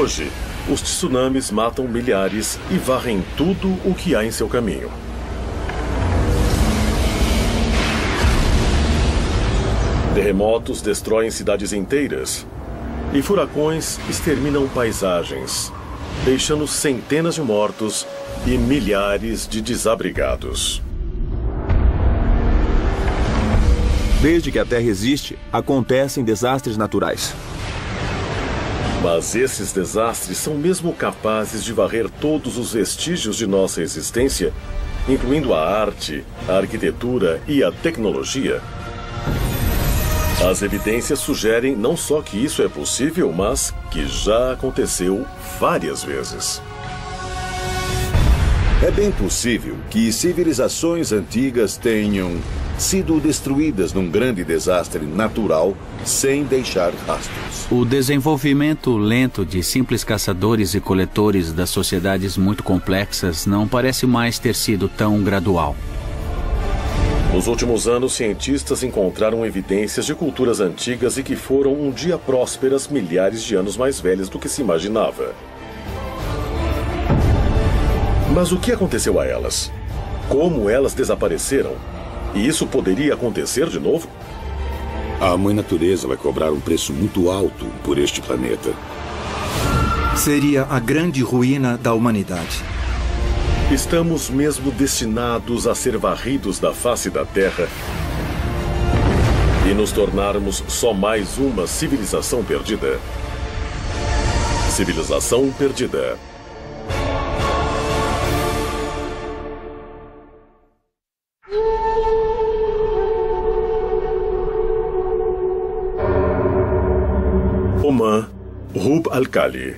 Hoje, os tsunamis matam milhares e varrem tudo o que há em seu caminho. Terremotos destroem cidades inteiras e furacões exterminam paisagens, deixando centenas de mortos e milhares de desabrigados. Desde que a Terra existe, acontecem desastres naturais. Mas esses desastres são mesmo capazes de varrer todos os vestígios de nossa existência, incluindo a arte, a arquitetura e a tecnologia? As evidências sugerem não só que isso é possível, mas que já aconteceu várias vezes. É bem possível que civilizações antigas tenham sido destruídas num grande desastre natural sem deixar rastros. O desenvolvimento lento de simples caçadores e coletores das sociedades muito complexas não parece mais ter sido tão gradual. Nos últimos anos, cientistas encontraram evidências de culturas antigas e que foram um dia prósperas milhares de anos mais velhas do que se imaginava. Mas o que aconteceu a elas? Como elas desapareceram? E isso poderia acontecer de novo? A Mãe Natureza vai cobrar um preço muito alto por este planeta. Seria a grande ruína da humanidade. Estamos mesmo destinados a ser varridos da face da Terra e nos tornarmos só mais uma civilização perdida. Civilização perdida. Oman, Rub al-Khali.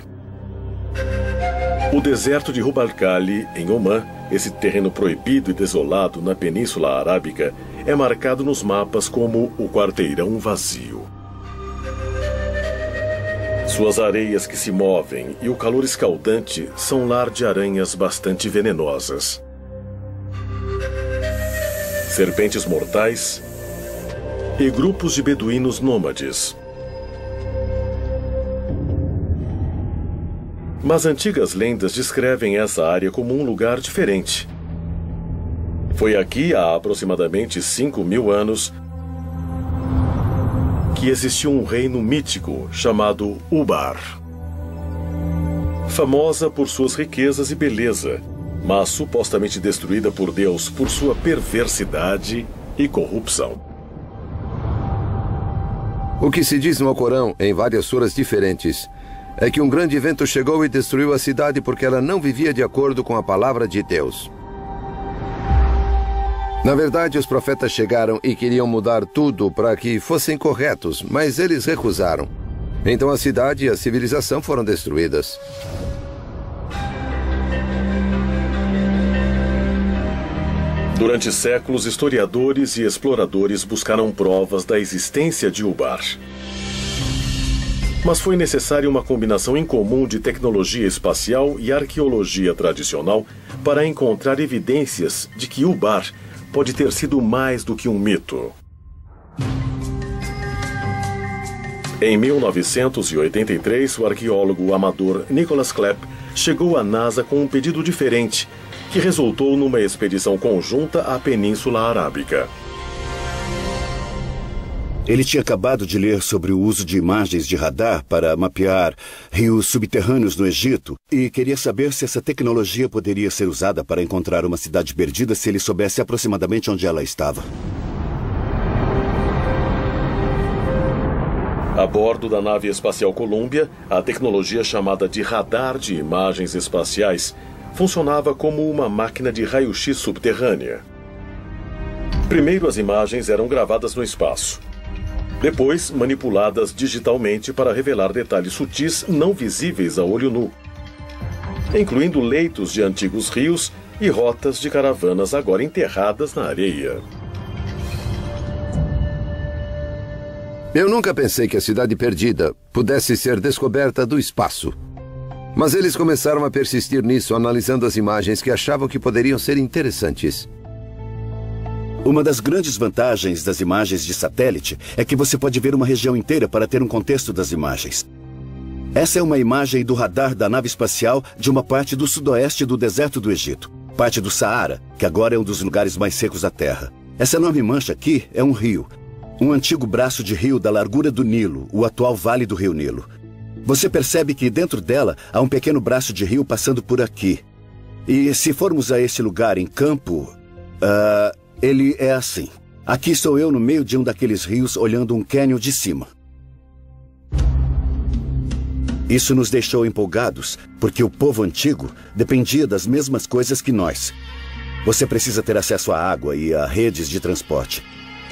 O deserto de Rub al-Khali, em Oman, esse terreno proibido e desolado na Península Arábica, é marcado nos mapas como o quarteirão vazio. Suas areias que se movem e o calor escaldante são lar de aranhas bastante venenosas, serpentes mortais e grupos de beduínos nômades. Mas antigas lendas descrevem essa área como um lugar diferente. Foi aqui, há aproximadamente 5.000 anos, que existiu um reino mítico chamado Ubar. Famosa por suas riquezas e beleza, mas supostamente destruída por Deus por sua perversidade e corrupção. O que se diz no Alcorão, em várias suras diferentes, é que um grande vento chegou e destruiu a cidade porque ela não vivia de acordo com a palavra de Deus. Na verdade, os profetas chegaram e queriam mudar tudo para que fossem corretos, mas eles recusaram. Então a cidade e a civilização foram destruídas. Durante séculos, historiadores e exploradores buscaram provas da existência de Ubar. Mas foi necessária uma combinação incomum de tecnologia espacial e arqueologia tradicional para encontrar evidências de que Ubar pode ter sido mais do que um mito. Em 1983, o arqueólogo amador Nicholas Klepp chegou à NASA com um pedido diferente, que resultou numa expedição conjunta à Península Arábica. Ele tinha acabado de ler sobre o uso de imagens de radar para mapear rios subterrâneos no Egito e queria saber se essa tecnologia poderia ser usada para encontrar uma cidade perdida se ele soubesse aproximadamente onde ela estava. A bordo da nave espacial Columbia, a tecnologia chamada de radar de imagens espaciais funcionava como uma máquina de raio-x subterrânea. Primeiro, as imagens eram gravadas no espaço. Depois, manipuladas digitalmente para revelar detalhes sutis não visíveis a olho nu, incluindo leitos de antigos rios e rotas de caravanas agora enterradas na areia. Eu nunca pensei que a cidade perdida pudesse ser descoberta do espaço. Mas eles começaram a persistir nisso, analisando as imagens que achavam que poderiam ser interessantes. Uma das grandes vantagens das imagens de satélite é que você pode ver uma região inteira para ter um contexto das imagens. Essa é uma imagem do radar da nave espacial de uma parte do sudoeste do deserto do Egito, parte do Saara, que agora é um dos lugares mais secos da Terra. Essa enorme mancha aqui é um rio, um antigo braço de rio da largura do Nilo, o atual Vale do Rio Nilo. Você percebe que dentro dela há um pequeno braço de rio passando por aqui. E se formos a esse lugar em campo, ele é assim. Aqui estou eu no meio de um daqueles rios olhando um cânion de cima. Isso nos deixou empolgados, porque o povo antigo dependia das mesmas coisas que nós. Você precisa ter acesso à água e a redes de transporte.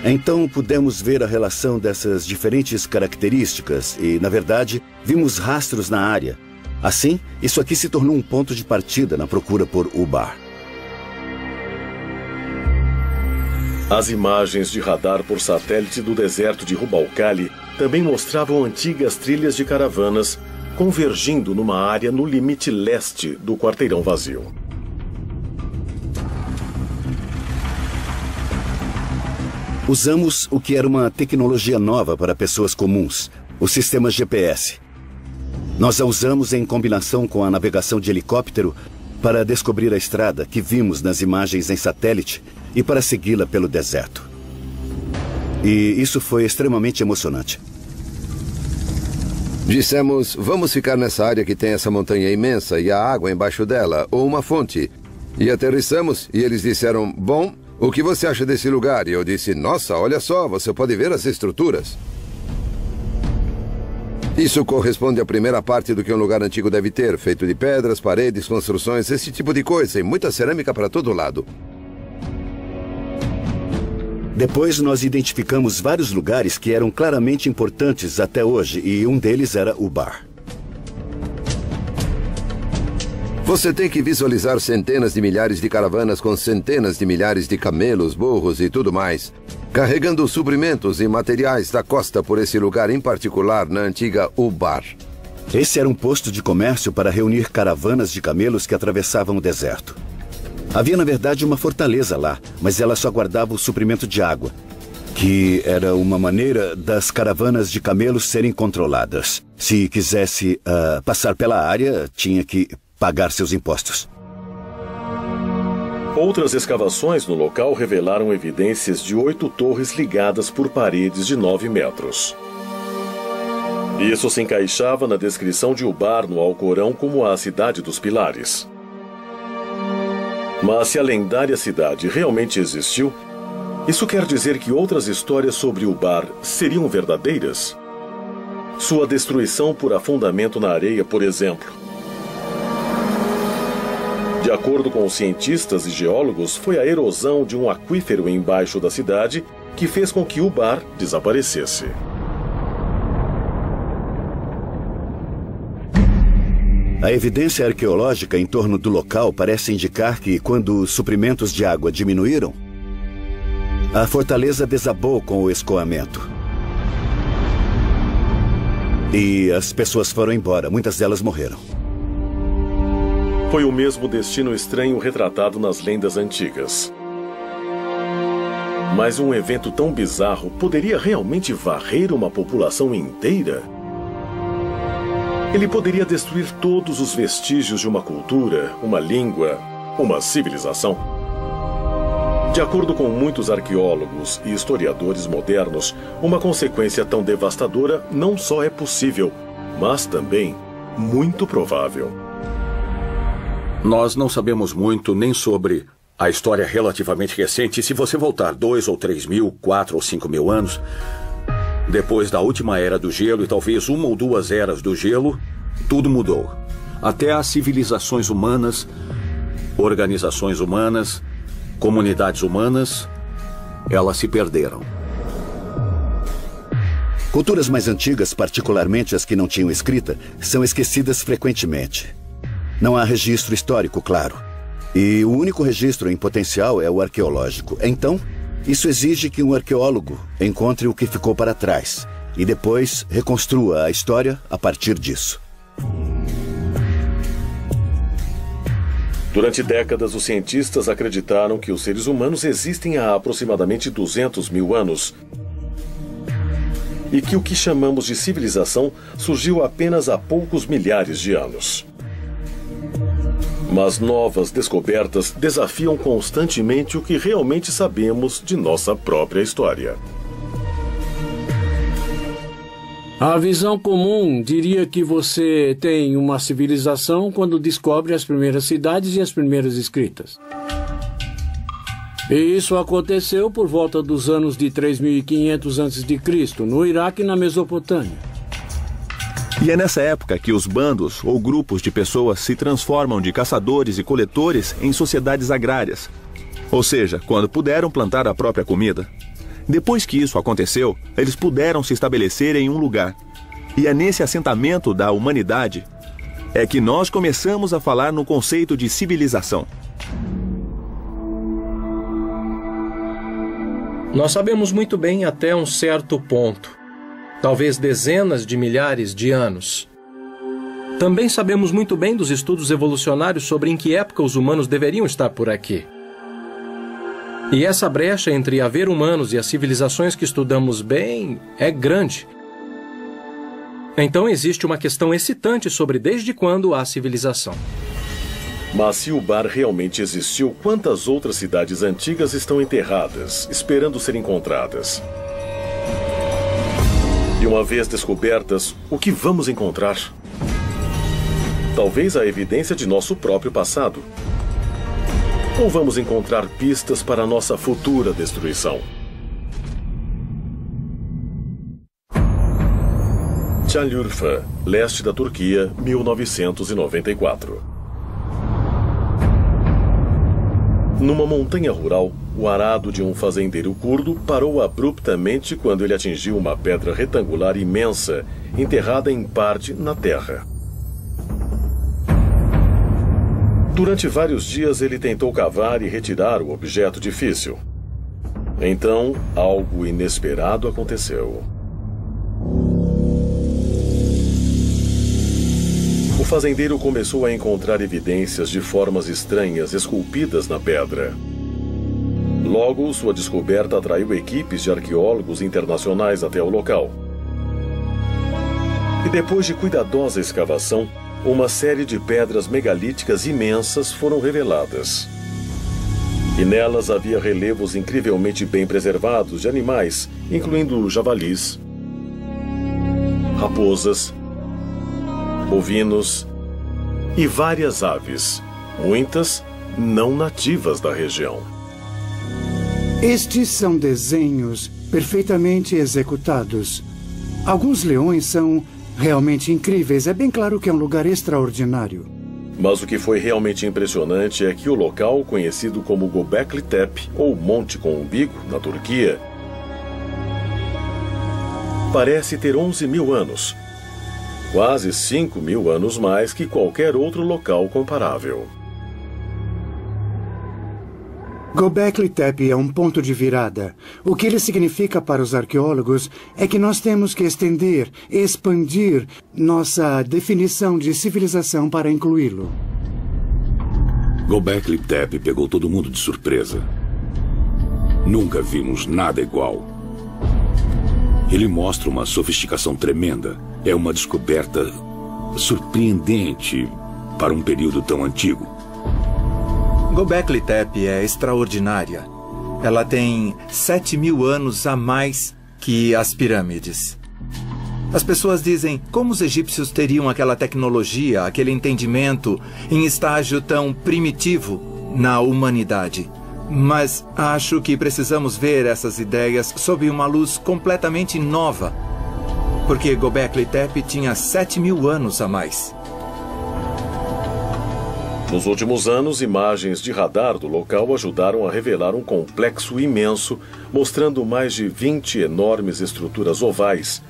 Então pudemos ver a relação dessas diferentes características e, na verdade, vimos rastros na área. Assim, isso aqui se tornou um ponto de partida na procura por Ubar. As imagens de radar por satélite do deserto de Rub al-Khali também mostravam antigas trilhas de caravanas convergindo numa área no limite leste do quarteirão vazio. Usamos o que era uma tecnologia nova para pessoas comuns, o sistema GPS. Nós a usamos em combinação com a navegação de helicóptero para descobrir a estrada que vimos nas imagens em satélite e para segui-la pelo deserto. E isso foi extremamente emocionante. Dissemos, vamos ficar nessa área que tem essa montanha imensa e a água embaixo dela, ou uma fonte. E aterrissamos e eles disseram, bom, o que você acha desse lugar? E eu disse, nossa, olha só, você pode ver as estruturas. Isso corresponde à primeira parte do que um lugar antigo deve ter, feito de pedras, paredes, construções, esse tipo de coisa, e muita cerâmica para todo lado. Depois nós identificamos vários lugares que eram claramente importantes até hoje, e um deles era Ubar. Você tem que visualizar centenas de milhares de caravanas com centenas de milhares de camelos, burros e tudo mais, carregando suprimentos e materiais da costa por esse lugar em particular na antiga Ubar. Esse era um posto de comércio para reunir caravanas de camelos que atravessavam o deserto. Havia, na verdade, uma fortaleza lá, mas ela só guardava o suprimento de água, que era uma maneira das caravanas de camelos serem controladas. Se quisesse passar pela área, tinha que pagar seus impostos. Outras escavações no local revelaram evidências de 8 torres ligadas por paredes de 9 metros. Isso se encaixava na descrição de Ubar no Alcorão como a cidade dos pilares. Mas se a lendária cidade realmente existiu, isso quer dizer que outras histórias sobre Ubar seriam verdadeiras? Sua destruição por afundamento na areia, por exemplo. De acordo com os cientistas e geólogos, foi a erosão de um aquífero embaixo da cidade que fez com que Ubar desaparecesse. A evidência arqueológica em torno do local parece indicar que, quando os suprimentos de água diminuíram, a fortaleza desabou com o escoamento. E as pessoas foram embora, muitas delas morreram. Foi o mesmo destino estranho retratado nas lendas antigas. Mas um evento tão bizarro poderia realmente varrer uma população inteira? Ele poderia destruir todos os vestígios de uma cultura, uma língua, uma civilização. De acordo com muitos arqueólogos e historiadores modernos, uma consequência tão devastadora não só é possível, mas também muito provável. Nós não sabemos muito nem sobre a história relativamente recente. Se você voltar 2 ou 3 mil, 4 ou 5 mil anos, depois da última era do gelo e talvez 1 ou 2 eras do gelo, tudo mudou. Até as civilizações humanas, organizações humanas, comunidades humanas, elas se perderam. Culturas mais antigas, particularmente as que não tinham escrita, são esquecidas frequentemente. Não há registro histórico, claro. E o único registro em potencial é o arqueológico. Então, isso exige que um arqueólogo encontre o que ficou para trás e depois reconstrua a história a partir disso. Durante décadas, os cientistas acreditaram que os seres humanos existem há aproximadamente 200 mil anos. e que o que chamamos de civilização surgiu apenas há poucos milhares de anos. Mas novas descobertas desafiam constantemente o que realmente sabemos de nossa própria história. A visão comum diria que você tem uma civilização quando descobre as primeiras cidades e as primeiras escritas. E isso aconteceu por volta dos anos de 3.500 a.C., no Iraque e na Mesopotâmia. E é nessa época que os bandos ou grupos de pessoas se transformam de caçadores e coletores em sociedades agrárias. Ou seja, quando puderam plantar a própria comida. Depois que isso aconteceu, eles puderam se estabelecer em um lugar. E é nesse assentamento da humanidade é que nós começamos a falar no conceito de civilização. Nós sabemos muito bem até um certo ponto, talvez dezenas de milhares de anos. Também sabemos muito bem dos estudos evolucionários sobre em que época os humanos deveriam estar por aqui. E essa brecha entre haver humanos e as civilizações que estudamos bem é grande. Então existe uma questão excitante sobre desde quando há civilização. Mas se o bar realmente existiu, quantas outras cidades antigas estão enterradas, esperando ser encontradas? E uma vez descobertas, o que vamos encontrar? Talvez a evidência de nosso próprio passado. Ou vamos encontrar pistas para a nossa futura destruição? Çayırfa, leste da Turquia, 1994. Numa montanha rural, o arado de um fazendeiro curdo parou abruptamente quando ele atingiu uma pedra retangular imensa, enterrada em parte na terra. Durante vários dias ele tentou cavar e retirar o objeto difícil. Então, algo inesperado aconteceu. O fazendeiro começou a encontrar evidências de formas estranhas esculpidas na pedra. Logo, sua descoberta atraiu equipes de arqueólogos internacionais até o local. E depois de cuidadosa escavação, uma série de pedras megalíticas imensas foram reveladas. E nelas havia relevos incrivelmente bem preservados de animais, incluindo javalis, raposas, bovinos e várias aves, muitas não nativas da região. Estes são desenhos perfeitamente executados. Alguns leões são realmente incríveis. É bem claro que é um lugar extraordinário. Mas o que foi realmente impressionante é que o local, conhecido como Göbekli Tepe, ou Monte com Umbigo, na Turquia, parece ter 11.000 anos. Quase 5.000 anos mais que qualquer outro local comparável. Göbekli Tepe é um ponto de virada. O que ele significa para os arqueólogos é que nós temos que estender, expandir nossa definição de civilização para incluí-lo. Göbekli Tepe pegou todo mundo de surpresa. Nunca vimos nada igual. Ele mostra uma sofisticação tremenda. É uma descoberta surpreendente para um período tão antigo. Göbekli Tepe é extraordinária. Ela tem 7.000 anos a mais que as pirâmides. As pessoas dizem como os egípcios teriam aquela tecnologia, aquele entendimento em estágio tão primitivo na humanidade. Mas acho que precisamos ver essas ideias sob uma luz completamente nova. Porque Göbekli Tepe tinha 7.000 anos a mais. Nos últimos anos, imagens de radar do local ajudaram a revelar um complexo imenso, mostrando mais de 20 enormes estruturas ovais,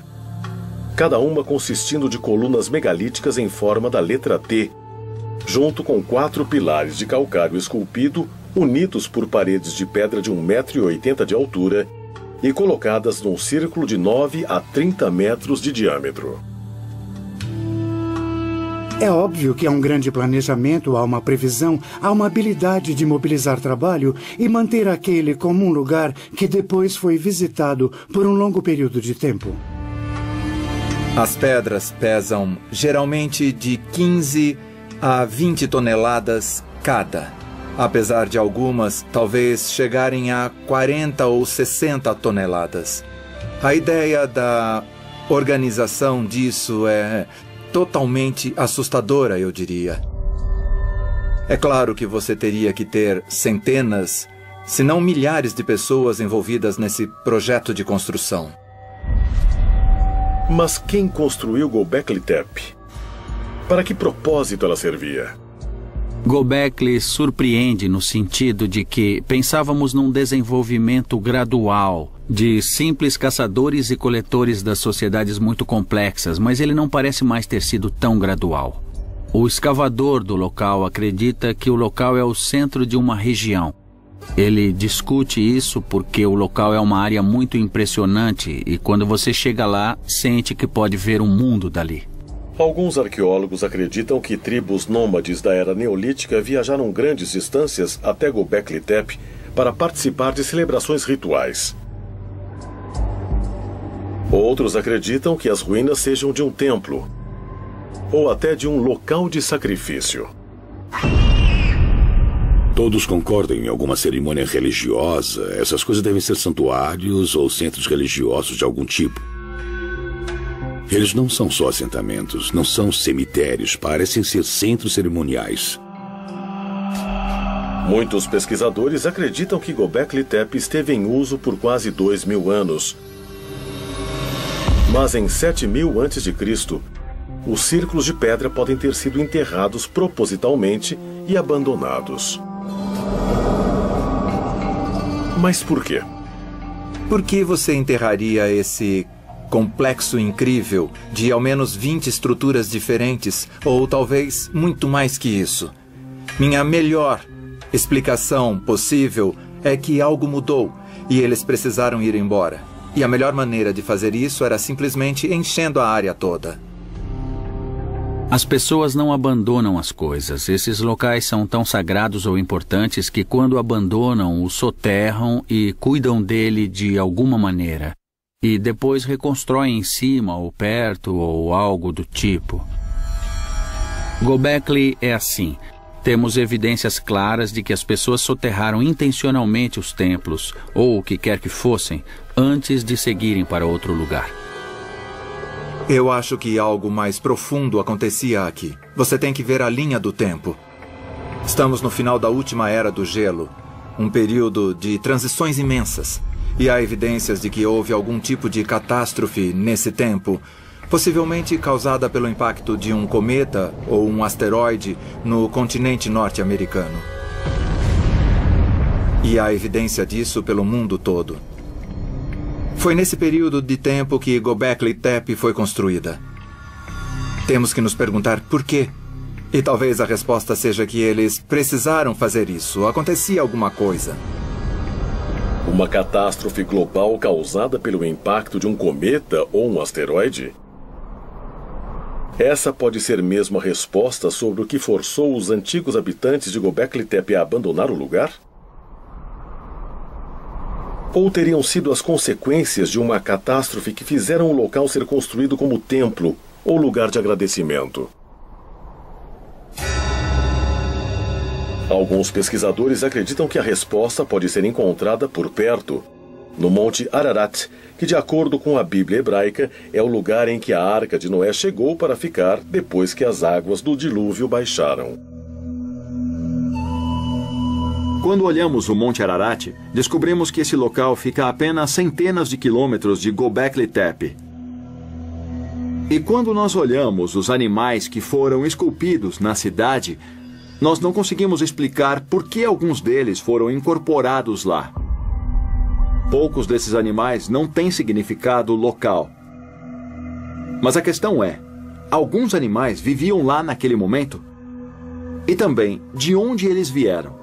cada uma consistindo de colunas megalíticas em forma da letra T, junto com 4 pilares de calcário esculpido, unidos por paredes de pedra de 1,80 m de altura e colocadas num círculo de 9 a 30 metros de diâmetro. É óbvio que há um grande planejamento, há uma previsão, há uma habilidade de mobilizar trabalho e manter aquele como um lugar que depois foi visitado por um longo período de tempo. As pedras pesam geralmente de 15 a 20 toneladas cada, apesar de algumas talvez chegarem a 40 ou 60 toneladas. A ideia da organização disso é totalmente assustadora, eu diria. É claro que você teria que ter centenas, se não milhares de pessoas envolvidas nesse projeto de construção. Mas quem construiu Göbekli Tepe? Para que propósito ela servia? Göbekli surpreende no sentido de que pensávamos num desenvolvimento gradual de simples caçadores e coletores das sociedades muito complexas, mas ele não parece mais ter sido tão gradual. O escavador do local acredita que o local é o centro de uma região. Ele discute isso porque o local é uma área muito impressionante e quando você chega lá, sente que pode ver um mundo dali. Alguns arqueólogos acreditam que tribos nômades da era neolítica viajaram grandes distâncias até Göbekli Tepe para participar de celebrações rituais. Outros acreditam que as ruínas sejam de um templo ou até de um local de sacrifício. Todos concordam em alguma cerimônia religiosa. Essas coisas devem ser santuários ou centros religiosos de algum tipo. Eles não são só assentamentos, não são cemitérios, parecem ser centros cerimoniais. Muitos pesquisadores acreditam que Göbekli Tepe esteve em uso por quase 2.000 anos. Mas em 7.000 a.C., os círculos de pedra podem ter sido enterrados propositalmente e abandonados. Mas por quê? Por que você enterraria esse complexo incrível de ao menos 20 estruturas diferentes, ou talvez muito mais que isso? Minha melhor explicação possível é que algo mudou e eles precisaram ir embora. E a melhor maneira de fazer isso era simplesmente enchendo a área toda. As pessoas não abandonam as coisas. Esses locais são tão sagrados ou importantes que quando abandonam, o soterram e cuidam dele de alguma maneira. E depois reconstroem em cima ou perto ou algo do tipo. Göbekli é assim. Temos evidências claras de que as pessoas soterraram intencionalmente os templos, ou o que quer que fossem, antes de seguirem para outro lugar. Eu acho que algo mais profundo acontecia aqui. Você tem que ver a linha do tempo. Estamos no final da última era do gelo, um período de transições imensas. E há evidências de que houve algum tipo de catástrofe nesse tempo, possivelmente causada pelo impacto de um cometa ou um asteroide no continente norte-americano. E há evidência disso pelo mundo todo. Foi nesse período de tempo que Göbekli Tepe foi construída. Temos que nos perguntar por quê. E talvez a resposta seja que eles precisaram fazer isso. Acontecia alguma coisa. Uma catástrofe global causada pelo impacto de um cometa ou um asteroide? Essa pode ser mesmo a resposta sobre o que forçou os antigos habitantes de Göbekli Tepe a abandonar o lugar? Ou teriam sido as consequências de uma catástrofe que fizeram o local ser construído como templo ou lugar de agradecimento? Alguns pesquisadores acreditam que a resposta pode ser encontrada por perto, no Monte Ararat, que, de acordo com a Bíblia hebraica, é o lugar em que a Arca de Noé chegou para ficar depois que as águas do dilúvio baixaram. Quando olhamos o Monte Ararat, descobrimos que esse local fica a apenas centenas de quilômetros de Göbekli Tepe. E quando nós olhamos os animais que foram esculpidos na cidade, nós não conseguimos explicar por que alguns deles foram incorporados lá. Poucos desses animais não têm significado local. Mas a questão é, alguns animais viviam lá naquele momento? E também, de onde eles vieram?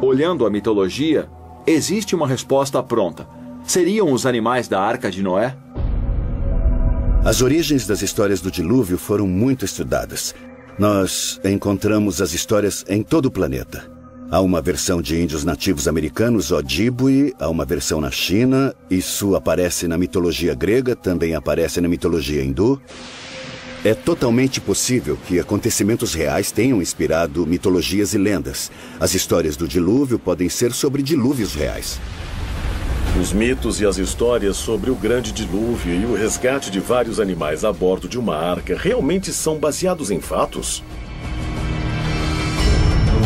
Olhando a mitologia, existe uma resposta pronta. Seriam os animais da Arca de Noé? As origens das histórias do dilúvio foram muito estudadas. Nós encontramos as histórias em todo o planeta. Há uma versão de índios nativos americanos, Ojibwe, há uma versão na China, isso aparece na mitologia grega, também aparece na mitologia hindu. É totalmente possível que acontecimentos reais tenham inspirado mitologias e lendas. As histórias do dilúvio podem ser sobre dilúvios reais. Os mitos e as histórias sobre o grande dilúvio e o resgate de vários animais a bordo de uma arca realmente são baseados em fatos?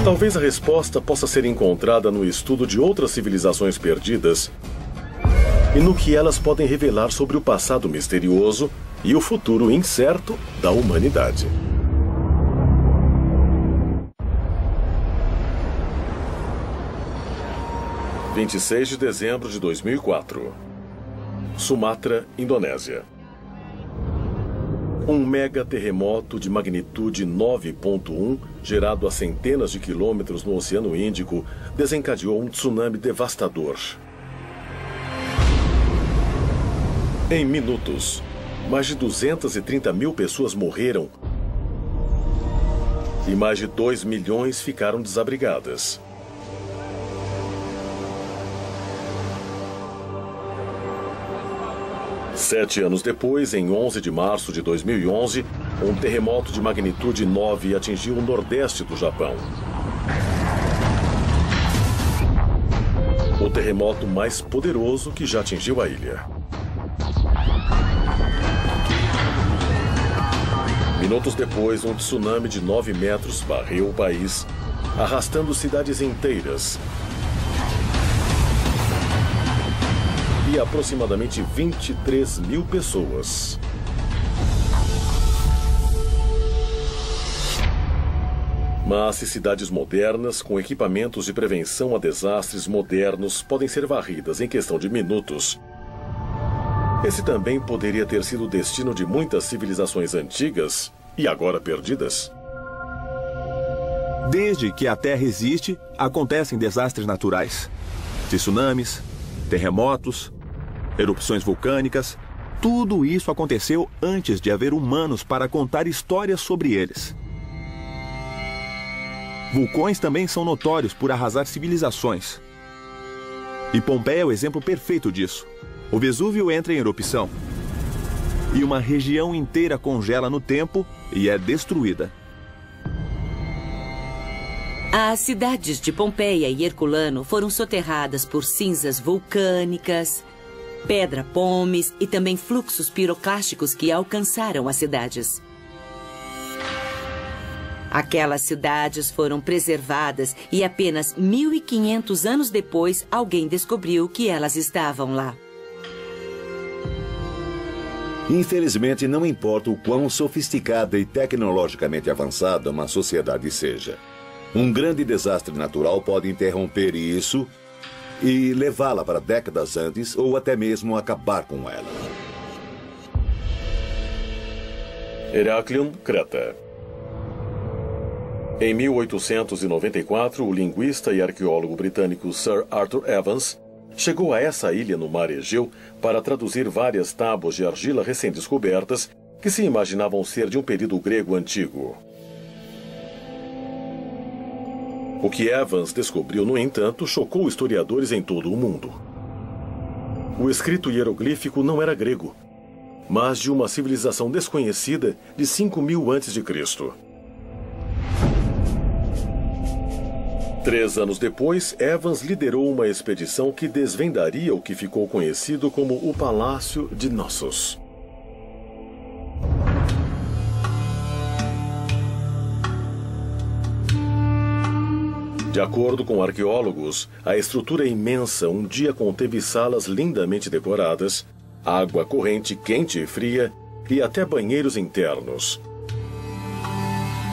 Talvez a resposta possa ser encontrada no estudo de outras civilizações perdidas e no que elas podem revelar sobre o passado misterioso e o futuro incerto da humanidade. – 26 de dezembro de 2004. Sumatra, Indonésia. Um mega terremoto de magnitude 9.1, gerado a centenas de quilômetros no Oceano Índico, desencadeou um tsunami devastador. Em minutos, mais de 230 mil pessoas morreram e mais de 2 milhões ficaram desabrigadas. Sete anos depois, em 11 de março de 2011, um terremoto de magnitude 9 atingiu o nordeste do Japão. O terremoto mais poderoso que já atingiu a ilha. Minutos depois, um tsunami de 9 metros varreu o país, arrastando cidades inteiras e aproximadamente 23 mil pessoas. Mas se cidades modernas, com equipamentos de prevenção a desastres modernos, podem ser varridas em questão de minutos, esse também poderia ter sido o destino de muitas civilizações antigas e agora perdidas. Desde que a Terra existe, acontecem desastres naturais. Tsunamis, terremotos, erupções vulcânicas, tudo isso aconteceu antes de haver humanos para contar histórias sobre eles. Vulcões também são notórios por arrasar civilizações. E Pompeia é o exemplo perfeito disso. O Vesúvio entra em erupção e uma região inteira congela no tempo e é destruída. As cidades de Pompeia e Herculano foram soterradas por cinzas vulcânicas, pedra pómeis e também fluxos piroclásticos que alcançaram as cidades. Aquelas cidades foram preservadas e apenas 1.500 anos depois alguém descobriu que elas estavam lá. Infelizmente, não importa o quão sofisticada e tecnologicamente avançada uma sociedade seja, um grande desastre natural pode interromper isso e levá-la para décadas antes ou até mesmo acabar com ela. Heraklion, Creta. Em 1894, o linguista e arqueólogo britânico Sir Arthur Evans chegou a essa ilha no mar Egeu para traduzir várias tábuas de argila recém-descobertas que se imaginavam ser de um período grego antigo. O que Evans descobriu, no entanto, chocou historiadores em todo o mundo. O escrito hieroglífico não era grego, mas de uma civilização desconhecida de 5.000 a.C. 3 anos depois, Evans liderou uma expedição que desvendaria o que ficou conhecido como o Palácio de Knossos. De acordo com arqueólogos, a estrutura imensa um dia conteve salas lindamente decoradas, água corrente quente e fria e até banheiros internos.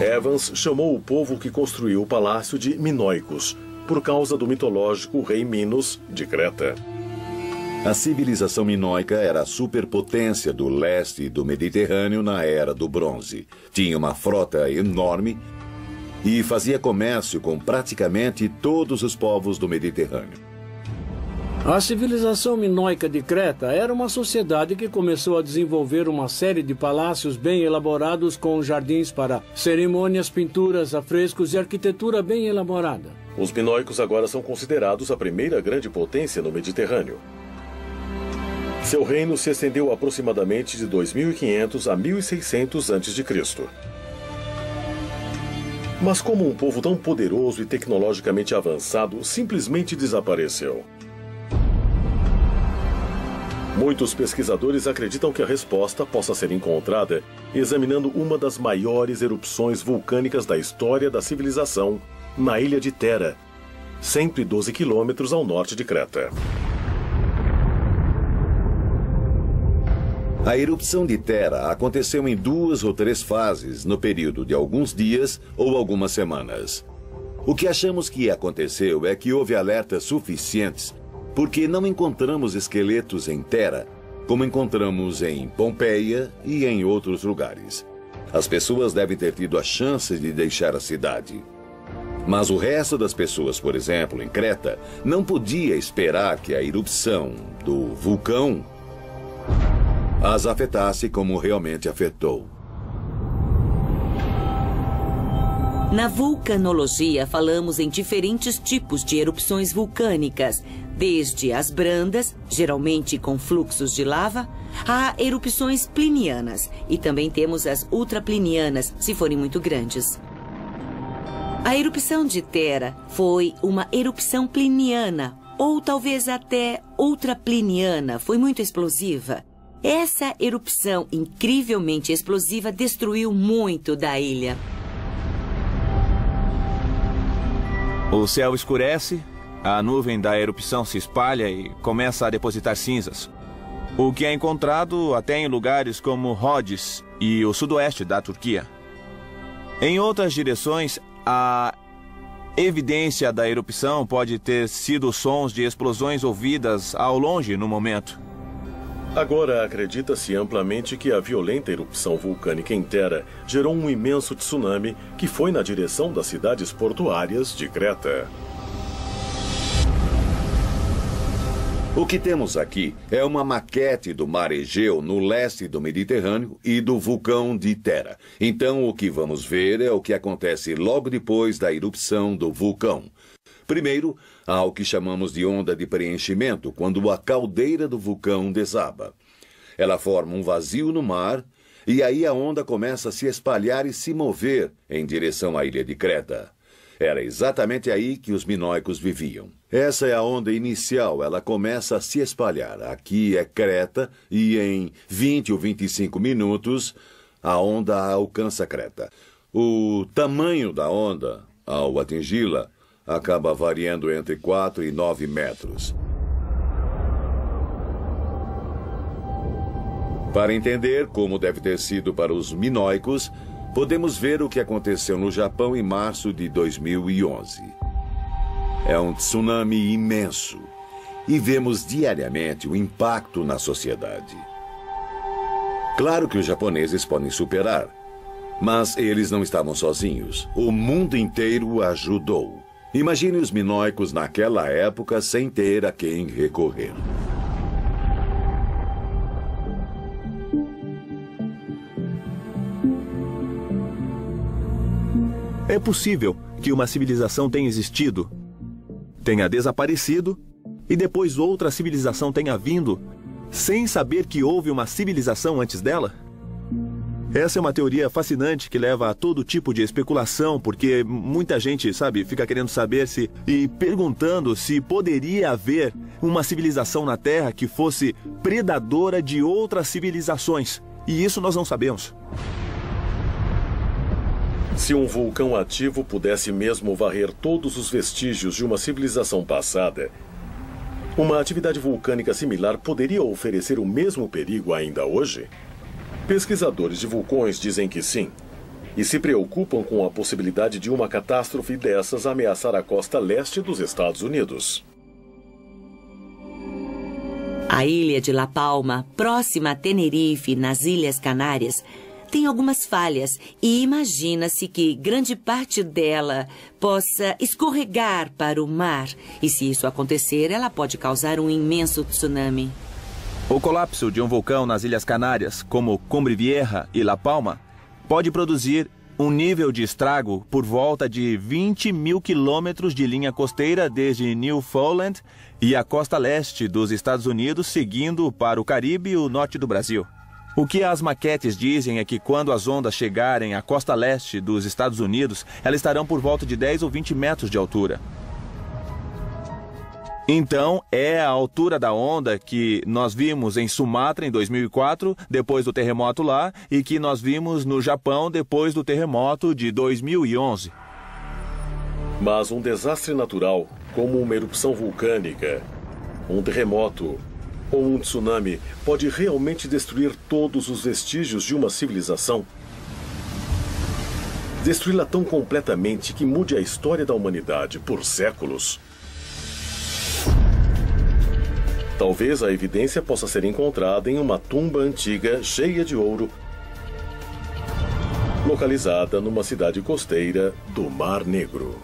Evans chamou o povo que construiu o palácio de Minoicos, por causa do mitológico rei Minos de Creta. A civilização minoica era a superpotência do leste do Mediterrâneo na Era do Bronze. Tinha uma frota enorme e fazia comércio com praticamente todos os povos do Mediterrâneo. A civilização minoica de Creta era uma sociedade que começou a desenvolver uma série de palácios bem elaborados com jardins para cerimônias, pinturas, afrescos e arquitetura bem elaborada. Os minoicos agora são considerados a primeira grande potência no Mediterrâneo. Seu reino se estendeu aproximadamente de 2500 a 1600 a.C. Mas como um povo tão poderoso e tecnologicamente avançado simplesmente desapareceu? Muitos pesquisadores acreditam que a resposta possa ser encontrada examinando uma das maiores erupções vulcânicas da história da civilização, na ilha de Thera, 112 quilômetros ao norte de Creta. A erupção de Thera aconteceu em 2 ou 3 fases, no período de alguns dias ou algumas semanas. O que achamos que aconteceu é que houve alertas suficientes porque não encontramos esqueletos em Thera, como encontramos em Pompeia e em outros lugares. As pessoas devem ter tido a chance de deixar a cidade. Mas o resto das pessoas, por exemplo, em Creta, não podia esperar que a erupção do vulcão as afetasse como realmente afetou. Na vulcanologia, falamos em diferentes tipos de erupções vulcânicas, desde as brandas, geralmente com fluxos de lava, a erupções plinianas, e também temos as ultraplinianas, se forem muito grandes. A erupção de Thera foi uma erupção pliniana, ou talvez até ultrapliniana, foi muito explosiva. Essa erupção incrivelmente explosiva destruiu muito da ilha. O céu escurece, a nuvem da erupção se espalha e começa a depositar cinzas. O que é encontrado até em lugares como Rhodes e o sudoeste da Turquia. Em outras direções, a evidência da erupção pode ter sido sons de explosões ouvidas ao longe no momento. Agora acredita-se amplamente que a violenta erupção vulcânica em Thera gerou um imenso tsunami que foi na direção das cidades portuárias de Creta. O que temos aqui é uma maquete do mar Egeu no leste do Mediterrâneo e do vulcão de Thera. Então o que vamos ver é o que acontece logo depois da erupção do vulcão. Primeiro, há o que chamamos de onda de preenchimento, quando a caldeira do vulcão desaba. Ela forma um vazio no mar, e aí a onda começa a se espalhar e se mover em direção à ilha de Creta. Era exatamente aí que os minoicos viviam. Essa é a onda inicial, ela começa a se espalhar. Aqui é Creta, e em 20 ou 25 minutos, a onda alcança Creta. O tamanho da onda, ao atingi-la, acaba variando entre 4 e 9 metros. Para entender como deve ter sido para os minoicos, podemos ver o que aconteceu no Japão em março de 2011. É um tsunami imenso e vemos diariamente o impacto na sociedade. Claro que os japoneses podem superar, mas eles não estavam sozinhos. O mundo inteiro ajudou. Imagine os minoicos naquela época sem ter a quem recorrer. É possível que uma civilização tenha existido, tenha desaparecido e depois outra civilização tenha vindo sem saber que houve uma civilização antes dela? Essa é uma teoria fascinante que leva a todo tipo de especulação, porque muita gente, fica querendo saber e perguntando se poderia haver uma civilização na Terra que fosse predadora de outras civilizações. E isso nós não sabemos. Se um vulcão ativo pudesse mesmo varrer todos os vestígios de uma civilização passada, uma atividade vulcânica similar poderia oferecer o mesmo perigo ainda hoje? Pesquisadores de vulcões dizem que sim, e se preocupam com a possibilidade de uma catástrofe dessas ameaçar a costa leste dos Estados Unidos. A ilha de La Palma, próxima a Tenerife, nas Ilhas Canárias, tem algumas falhas e imagina-se que grande parte dela possa escorregar para o mar. E se isso acontecer, ela pode causar um imenso tsunami. O colapso de um vulcão nas Ilhas Canárias, como Cumbre Vieja e La Palma, pode produzir um nível de estrago por volta de 20 mil quilômetros de linha costeira desde Newfoundland e a costa leste dos Estados Unidos, seguindo para o Caribe e o norte do Brasil. O que as maquetes dizem é que quando as ondas chegarem à costa leste dos Estados Unidos, elas estarão por volta de 10 ou 20 metros de altura. Então, é a altura da onda que nós vimos em Sumatra em 2004, depois do terremoto lá, e que nós vimos no Japão depois do terremoto de 2011. Mas um desastre natural, como uma erupção vulcânica, um terremoto ou um tsunami, pode realmente destruir todos os vestígios de uma civilização? Destruí-la tão completamente que mude a história da humanidade por séculos? Talvez a evidência possa ser encontrada em uma tumba antiga cheia de ouro, localizada numa cidade costeira do Mar Negro.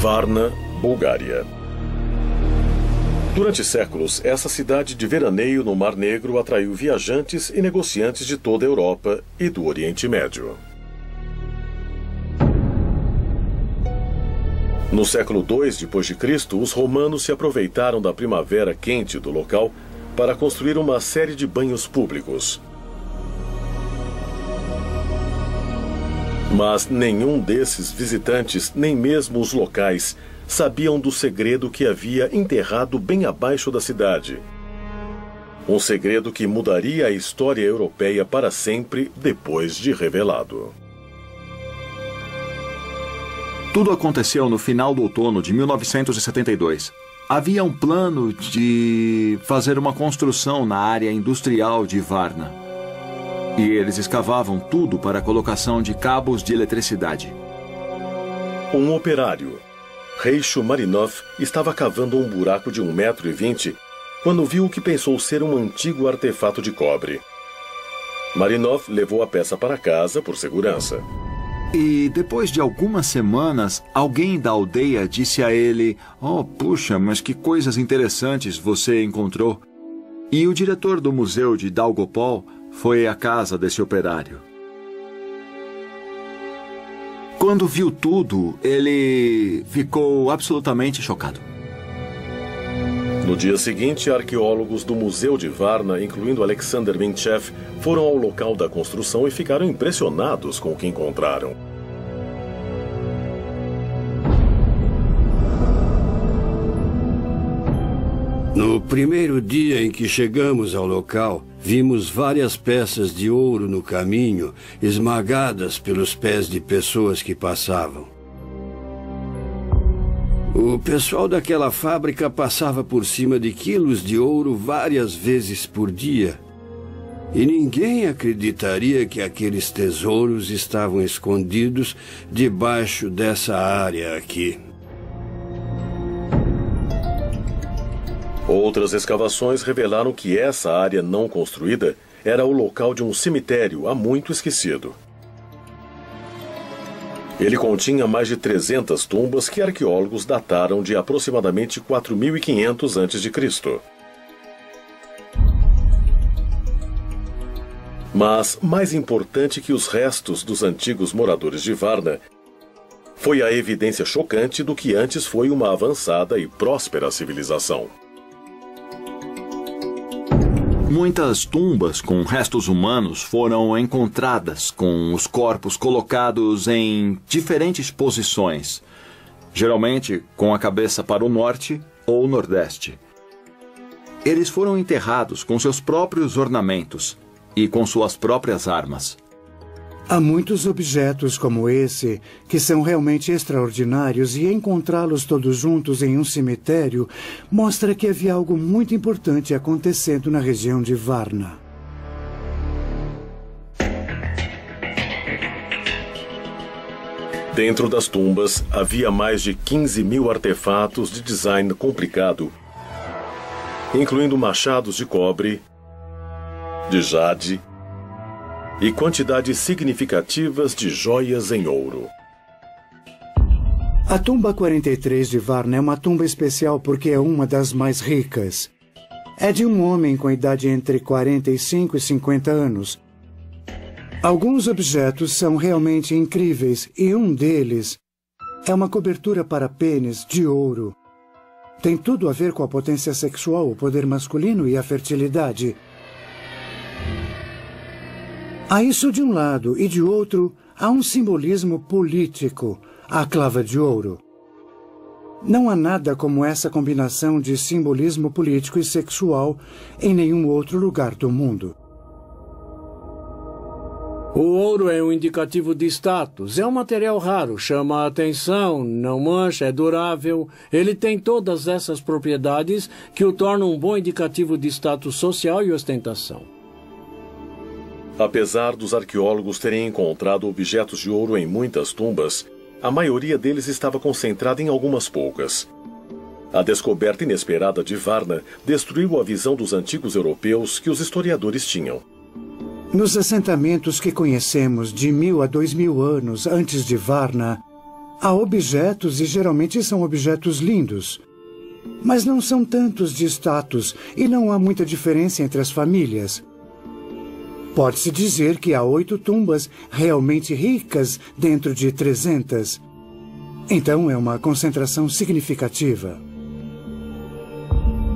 Varna, Bulgária. Durante séculos, essa cidade de veraneio no Mar Negro atraiu viajantes e negociantes de toda a Europa e do Oriente Médio. No século II d.C., os romanos se aproveitaram da primavera quente do local para construir uma série de banhos públicos. Mas nenhum desses visitantes, nem mesmo os locais, sabiam do segredo que havia enterrado bem abaixo da cidade. Um segredo que mudaria a história europeia para sempre depois de revelado. Tudo aconteceu no final do outono de 1972. Havia um plano de fazer uma construção na área industrial de Varna. E eles escavavam tudo para a colocação de cabos de eletricidade. Um operário, Reicho Marinov, estava cavando um buraco de 1,20 m quando viu o que pensou ser um antigo artefato de cobre. Marinov levou a peça para casa por segurança. E depois de algumas semanas, alguém da aldeia disse a ele: "Oh, puxa, mas que coisas interessantes você encontrou." E o diretor do museu de Daugopol foi à casa desse operário. Quando viu tudo, ele ficou absolutamente chocado. No dia seguinte, arqueólogos do Museu de Varna, incluindo Alexander Minchev, foram ao local da construção e ficaram impressionados com o que encontraram. No primeiro dia em que chegamos ao local, vimos várias peças de ouro no caminho, esmagadas pelos pés de pessoas que passavam. O pessoal daquela fábrica passava por cima de quilos de ouro várias vezes por dia. E ninguém acreditaria que aqueles tesouros estavam escondidos debaixo dessa área aqui. Outras escavações revelaram que essa área não construída era o local de um cemitério há muito esquecido. Ele continha mais de 300 tumbas que arqueólogos dataram de aproximadamente 4.500 a.C. Mas, mais importante que os restos dos antigos moradores de Varna, foi a evidência chocante do que antes foi uma avançada e próspera civilização. Muitas tumbas com restos humanos foram encontradas, com os corpos colocados em diferentes posições, geralmente com a cabeça para o norte ou nordeste. Eles foram enterrados com seus próprios ornamentos e com suas próprias armas. Há muitos objetos como esse que são realmente extraordinários e encontrá-los todos juntos em um cemitério mostra que havia algo muito importante acontecendo na região de Varna. Dentro das tumbas havia mais de 15.000 artefatos de design complicado, incluindo machados de cobre, de jade e quantidades significativas de joias em ouro. A tumba 43 de Varna é uma tumba especial porque é uma das mais ricas. é de um homem com idade entre 45 e 50 anos. Alguns objetos são realmente incríveis e um deles é uma cobertura para pênis de ouro. Tem tudo a ver com a potência sexual, o poder masculino e a fertilidade. Há isso de um lado, e de outro, há um simbolismo político, a clava de ouro. Não há nada como essa combinação de simbolismo político e sexual em nenhum outro lugar do mundo. O ouro é um indicativo de status. É um material raro, chama a atenção, não mancha, é durável. Ele tem todas essas propriedades que o tornam um bom indicativo de status social e ostentação. Apesar dos arqueólogos terem encontrado objetos de ouro em muitas tumbas, a maioria deles estava concentrada em algumas poucas. A descoberta inesperada de Varna destruiu a visão dos antigos europeus que os historiadores tinham. Nos assentamentos que conhecemos de 1000 a 2000 anos antes de Varna, há objetos e geralmente são objetos lindos. Mas não são tantos de status e não há muita diferença entre as famílias. Pode-se dizer que há 8 tumbas realmente ricas dentro de 300. Então é uma concentração significativa.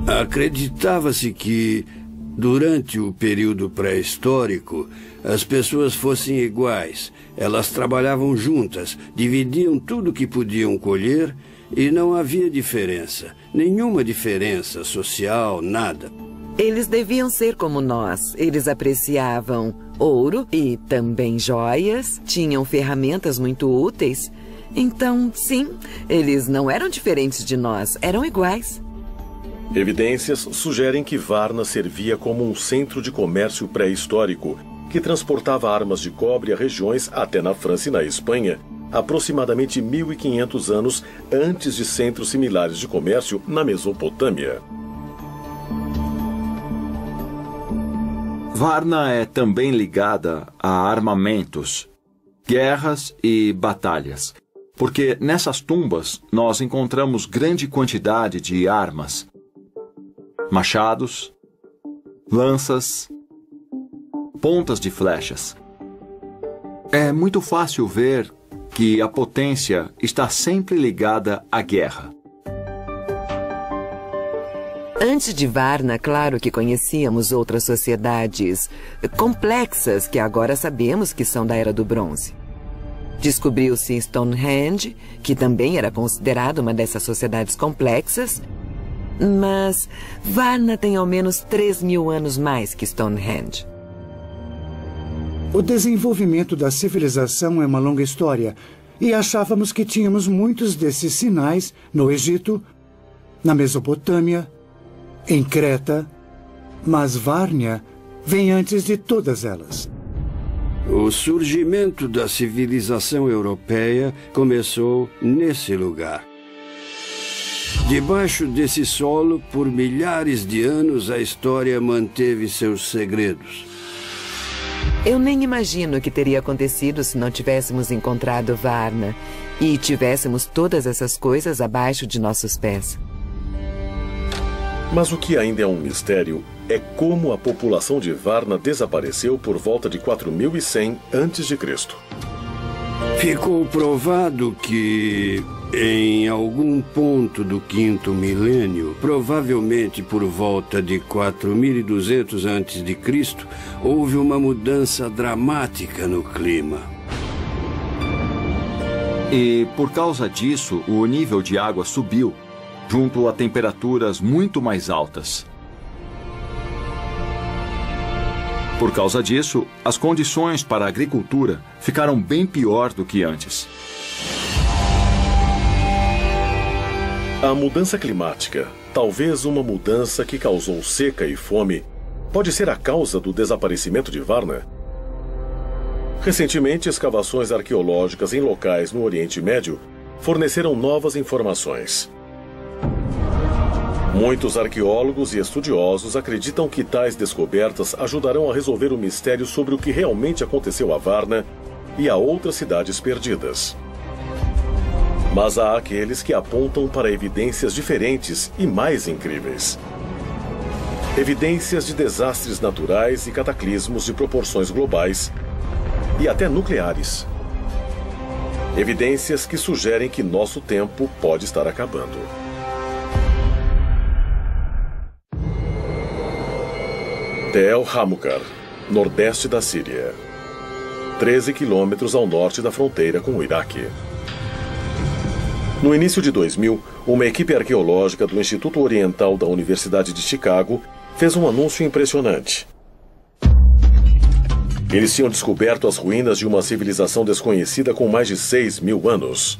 Acreditava-se que, durante o período pré-histórico, as pessoas fossem iguais. Elas trabalhavam juntas, dividiam tudo que podiam colher e não havia diferença. Nenhuma diferença social, nada. Eles deviam ser como nós. Eles apreciavam ouro e também joias, tinham ferramentas muito úteis. Então, sim, eles não eram diferentes de nós, eram iguais. Evidências sugerem que Varna servia como um centro de comércio pré-histórico que transportava armas de cobre a regiões até na França e na Espanha, aproximadamente 1500 anos antes de centros similares de comércio na Mesopotâmia. Varna é também ligada a armamentos, guerras e batalhas, porque nessas tumbas nós encontramos grande quantidade de armas, machados, lanças, pontas de flechas. É muito fácil ver que a potência está sempre ligada à guerra. Antes de Varna, claro que conhecíamos outras sociedades complexas que agora sabemos que são da Era do Bronze. Descobriu-se Stonehenge, que também era considerado uma dessas sociedades complexas, mas Varna tem ao menos 3.000 anos mais que Stonehenge. O desenvolvimento da civilização é uma longa história e achávamos que tínhamos muitos desses sinais no Egito, na Mesopotâmia, em Creta, mas Varna vem antes de todas elas. O surgimento da civilização europeia começou nesse lugar. Debaixo desse solo, por milhares de anos, a história manteve seus segredos. Eu nem imagino o que teria acontecido se não tivéssemos encontrado Varna e tivéssemos todas essas coisas abaixo de nossos pés. Mas o que ainda é um mistério é como a população de Varna desapareceu por volta de 4100 a.C. Ficou provado que, em algum ponto do 5º milênio, provavelmente por volta de 4200 a.C., houve uma mudança dramática no clima. E, por causa disso, o nível de água subiu, junto a temperaturas muito mais altas. Por causa disso, as condições para a agricultura ficaram bem pior do que antes. A mudança climática, talvez uma mudança que causou seca e fome, pode ser a causa do desaparecimento de Varna? Recentemente, escavações arqueológicas em locais no Oriente Médio forneceram novas informações. Muitos arqueólogos e estudiosos acreditam que tais descobertas ajudarão a resolver o mistério sobre o que realmente aconteceu a Varna e a outras cidades perdidas. Mas há aqueles que apontam para evidências diferentes e mais incríveis. evidências de desastres naturais e cataclismos de proporções globais e até nucleares. Evidências que sugerem que nosso tempo pode estar acabando. Tel Hamukar, nordeste da Síria. 13 quilômetros ao norte da fronteira com o Iraque. No início de 2000, uma equipe arqueológica do Instituto Oriental da Universidade de Chicago fez um anúncio impressionante. Eles tinham descoberto as ruínas de uma civilização desconhecida com mais de 6.000 anos.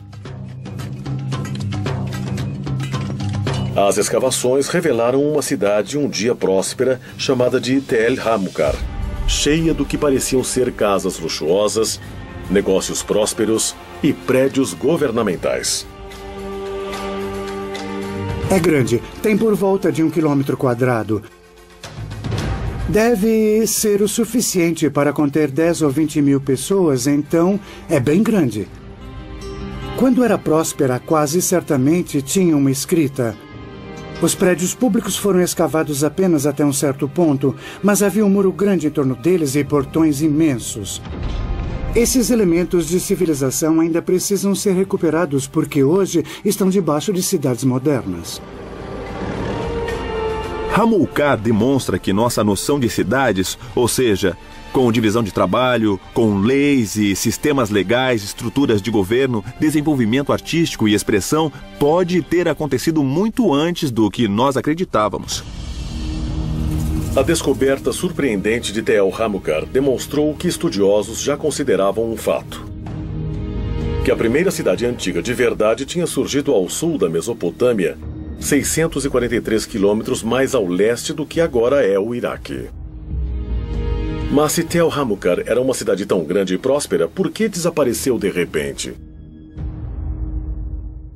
As escavações revelaram uma cidade um dia próspera chamada de Tel Hamukar, cheia do que pareciam ser casas luxuosas, negócios prósperos e prédios governamentais. É grande, tem por volta de 1 quilômetro quadrado. Deve ser o suficiente para conter 10 ou 20 mil pessoas, então é bem grande. Quando era próspera, quase certamente tinha uma escrita. Os prédios públicos foram escavados apenas até um certo ponto, mas havia um muro grande em torno deles e portões imensos. Esses elementos de civilização ainda precisam ser recuperados porque hoje estão debaixo de cidades modernas. Hamukar demonstra que nossa noção de cidades, ou seja, com divisão de trabalho, com leis e sistemas legais, estruturas de governo, desenvolvimento artístico e expressão, pode ter acontecido muito antes do que nós acreditávamos. A descoberta surpreendente de Tel Hamukar demonstrou o que estudiosos já consideravam um fato: que a primeira cidade antiga de verdade tinha surgido ao sul da Mesopotâmia, 643 quilômetros mais ao leste do que agora é o Iraque. Mas se Tel Hamukar era uma cidade tão grande e próspera, por que desapareceu de repente?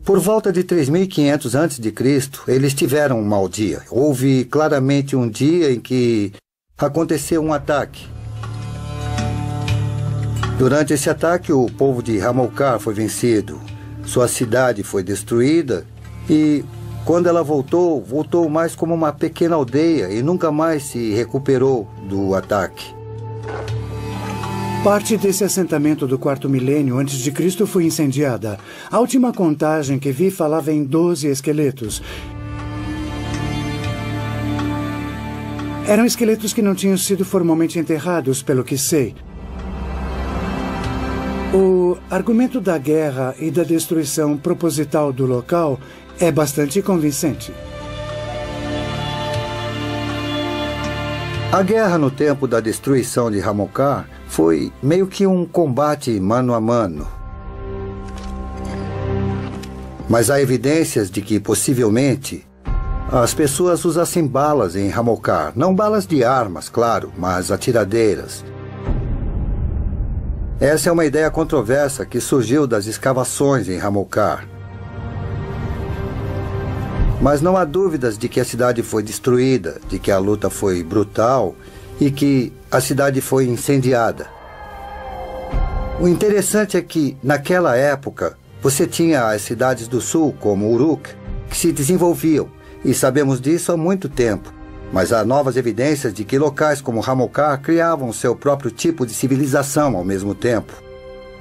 Por volta de 3.500 a.C., eles tiveram um mau dia. Houve claramente um dia em que aconteceu um ataque. Durante esse ataque, o povo de Hamukar foi vencido. Sua cidade foi destruída e, quando ela voltou mais como uma pequena aldeia e nunca mais se recuperou do ataque. Parte desse assentamento do 4º milênio antes de Cristo foi incendiada. A última contagem que vi falava em 12 esqueletos. Eram esqueletos que não tinham sido formalmente enterrados, pelo que sei. O argumento da guerra e da destruição proposital do local é bastante convincente. A guerra no tempo da destruição de Hamukar foi meio que um combate mano a mano. Mas há evidências de que, possivelmente, as pessoas usassem balas em Hamukar. Não balas de armas, claro, mas atiradeiras. Essa é uma ideia controversa que surgiu das escavações em Hamukar. Mas não há dúvidas de que a cidade foi destruída, de que a luta foi brutal e que a cidade foi incendiada. O interessante é que, naquela época, você tinha as cidades do sul, como Uruk, que se desenvolviam, e sabemos disso há muito tempo. Mas há novas evidências de que locais como Hamukar criavam seu próprio tipo de civilização ao mesmo tempo.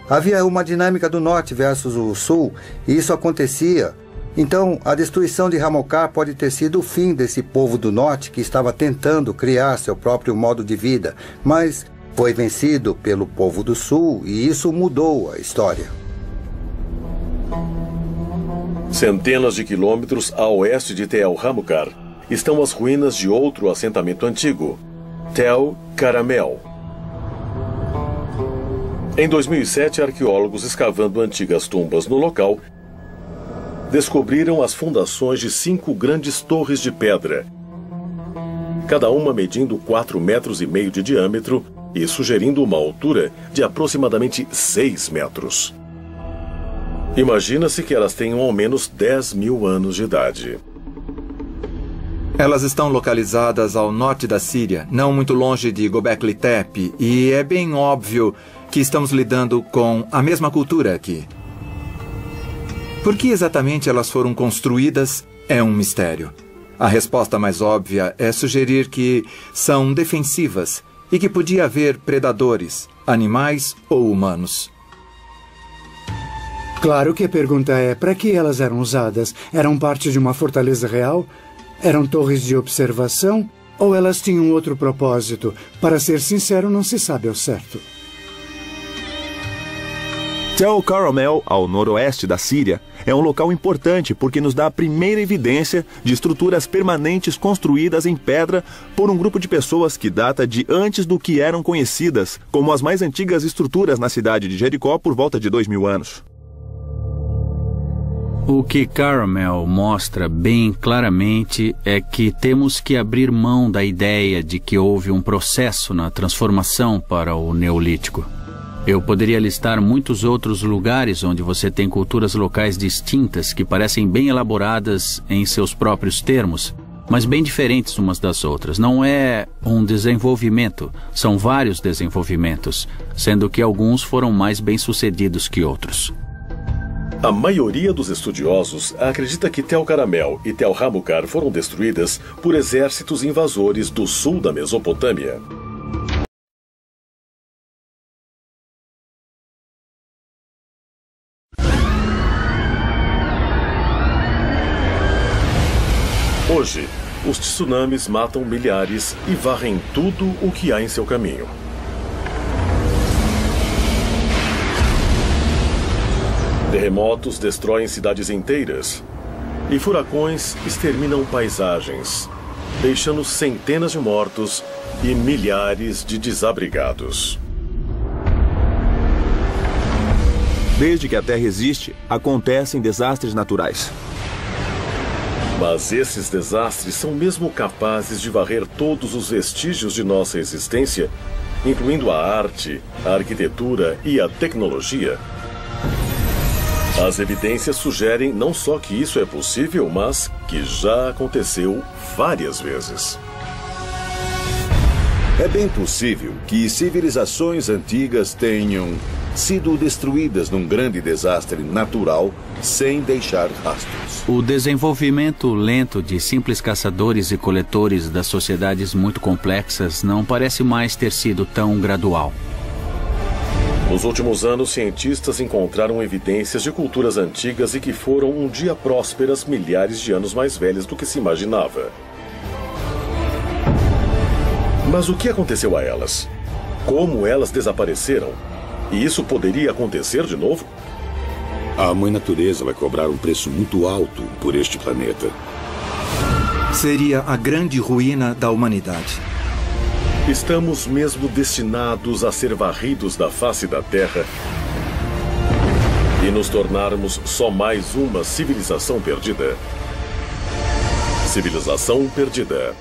Havia uma dinâmica do norte versus o sul, e isso acontecia. Então, a destruição de Hamukar pode ter sido o fim desse povo do norte que estava tentando criar seu próprio modo de vida, mas foi vencido pelo povo do sul e isso mudou a história. Centenas de quilômetros a oeste de Tel Hamukar estão as ruínas de outro assentamento antigo, Tel Caramel. Em 2007, arqueólogos escavando antigas tumbas no local descobriram as fundações de 5 grandes torres de pedra, cada uma medindo 4,5 metros de diâmetro e sugerindo uma altura de aproximadamente 6 metros. Imagina-se que elas tenham ao menos 10.000 anos de idade. Elas estão localizadas ao norte da Síria, não muito longe de Göbekli Tepe, e é bem óbvio que estamos lidando com a mesma cultura aqui. Por que exatamente elas foram construídas é um mistério. A resposta mais óbvia é sugerir que são defensivas e que podia haver predadores, animais ou humanos. Claro que a pergunta é, para que elas eram usadas? Eram parte de uma fortaleza real? Eram torres de observação? Ou elas tinham outro propósito? Para ser sincero, não se sabe ao certo. Tel Carmel, ao noroeste da Síria, é um local importante porque nos dá a primeira evidência de estruturas permanentes construídas em pedra por um grupo de pessoas que data de antes do que eram conhecidas como as mais antigas estruturas na cidade de Jericó por volta de 2000 anos. O que Carmel mostra bem claramente é que temos que abrir mão da ideia de que houve um processo na transformação para o Neolítico. Eu poderia listar muitos outros lugares onde você tem culturas locais distintas que parecem bem elaboradas em seus próprios termos, mas bem diferentes umas das outras. Não é um desenvolvimento, são vários desenvolvimentos, sendo que alguns foram mais bem-sucedidos que outros. A maioria dos estudiosos acredita que Tel Carmel e Tel Hamucar foram destruídas por exércitos invasores do sul da Mesopotâmia. Hoje, os tsunamis matam milhares e varrem tudo o que há em seu caminho. Terremotos destroem cidades inteiras e furacões exterminam paisagens, deixando centenas de mortos e milhares de desabrigados. Desde que a Terra existe, acontecem desastres naturais. Mas esses desastres são mesmo capazes de varrer todos os vestígios de nossa existência, incluindo a arte, a arquitetura e a tecnologia? As evidências sugerem não só que isso é possível, mas que já aconteceu várias vezes. É bem possível que civilizações antigas tenham sido destruídas num grande desastre natural sem deixar rastros. O desenvolvimento lento de simples caçadores e coletores das sociedades muito complexas não parece mais ter sido tão gradual. Nos últimos anos, cientistas encontraram evidências de culturas antigas e que foram um dia prósperas milhares de anos mais velhas do que se imaginava. Mas o que aconteceu a elas? Como elas desapareceram? E isso poderia acontecer de novo? A Mãe Natureza vai cobrar um preço muito alto por este planeta. Seria a grande ruína da humanidade. Estamos mesmo destinados a ser varridos da face da Terra e nos tornarmos só mais uma civilização perdida. Civilização perdida.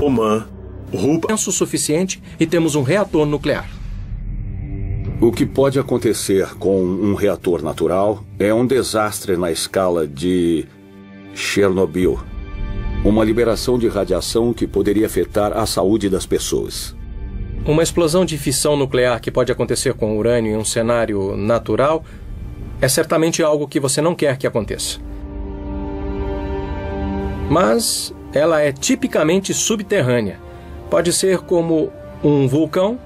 Oman, Ruba. O suficiente e temos um reator nuclear. O que pode acontecer com um reator natural é um desastre na escala de Chernobyl. Uma liberação de radiação que poderia afetar a saúde das pessoas. Uma explosão de fissão nuclear que pode acontecer com urânio em um cenário natural é certamente algo que você não quer que aconteça. Mas ela é tipicamente subterrânea. Pode ser como um vulcão.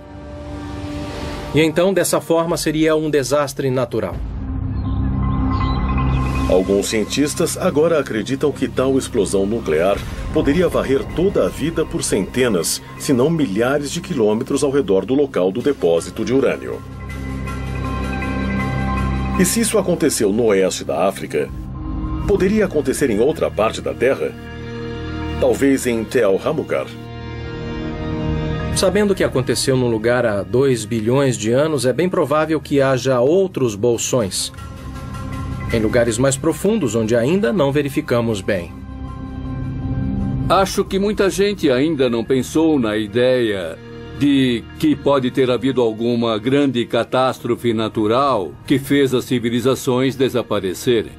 E então, dessa forma, seria um desastre natural. Alguns cientistas agora acreditam que tal explosão nuclear poderia varrer toda a vida por centenas, se não milhares de quilômetros ao redor do local do depósito de urânio. E se isso aconteceu no oeste da África, poderia acontecer em outra parte da Terra? Talvez em Tel Hamucar. Sabendo o que aconteceu num lugar há 2 bilhões de anos, é bem provável que haja outros bolsões em lugares mais profundos, onde ainda não verificamos bem. Acho que muita gente ainda não pensou na ideia de que pode ter havido alguma grande catástrofe natural que fez as civilizações desaparecerem.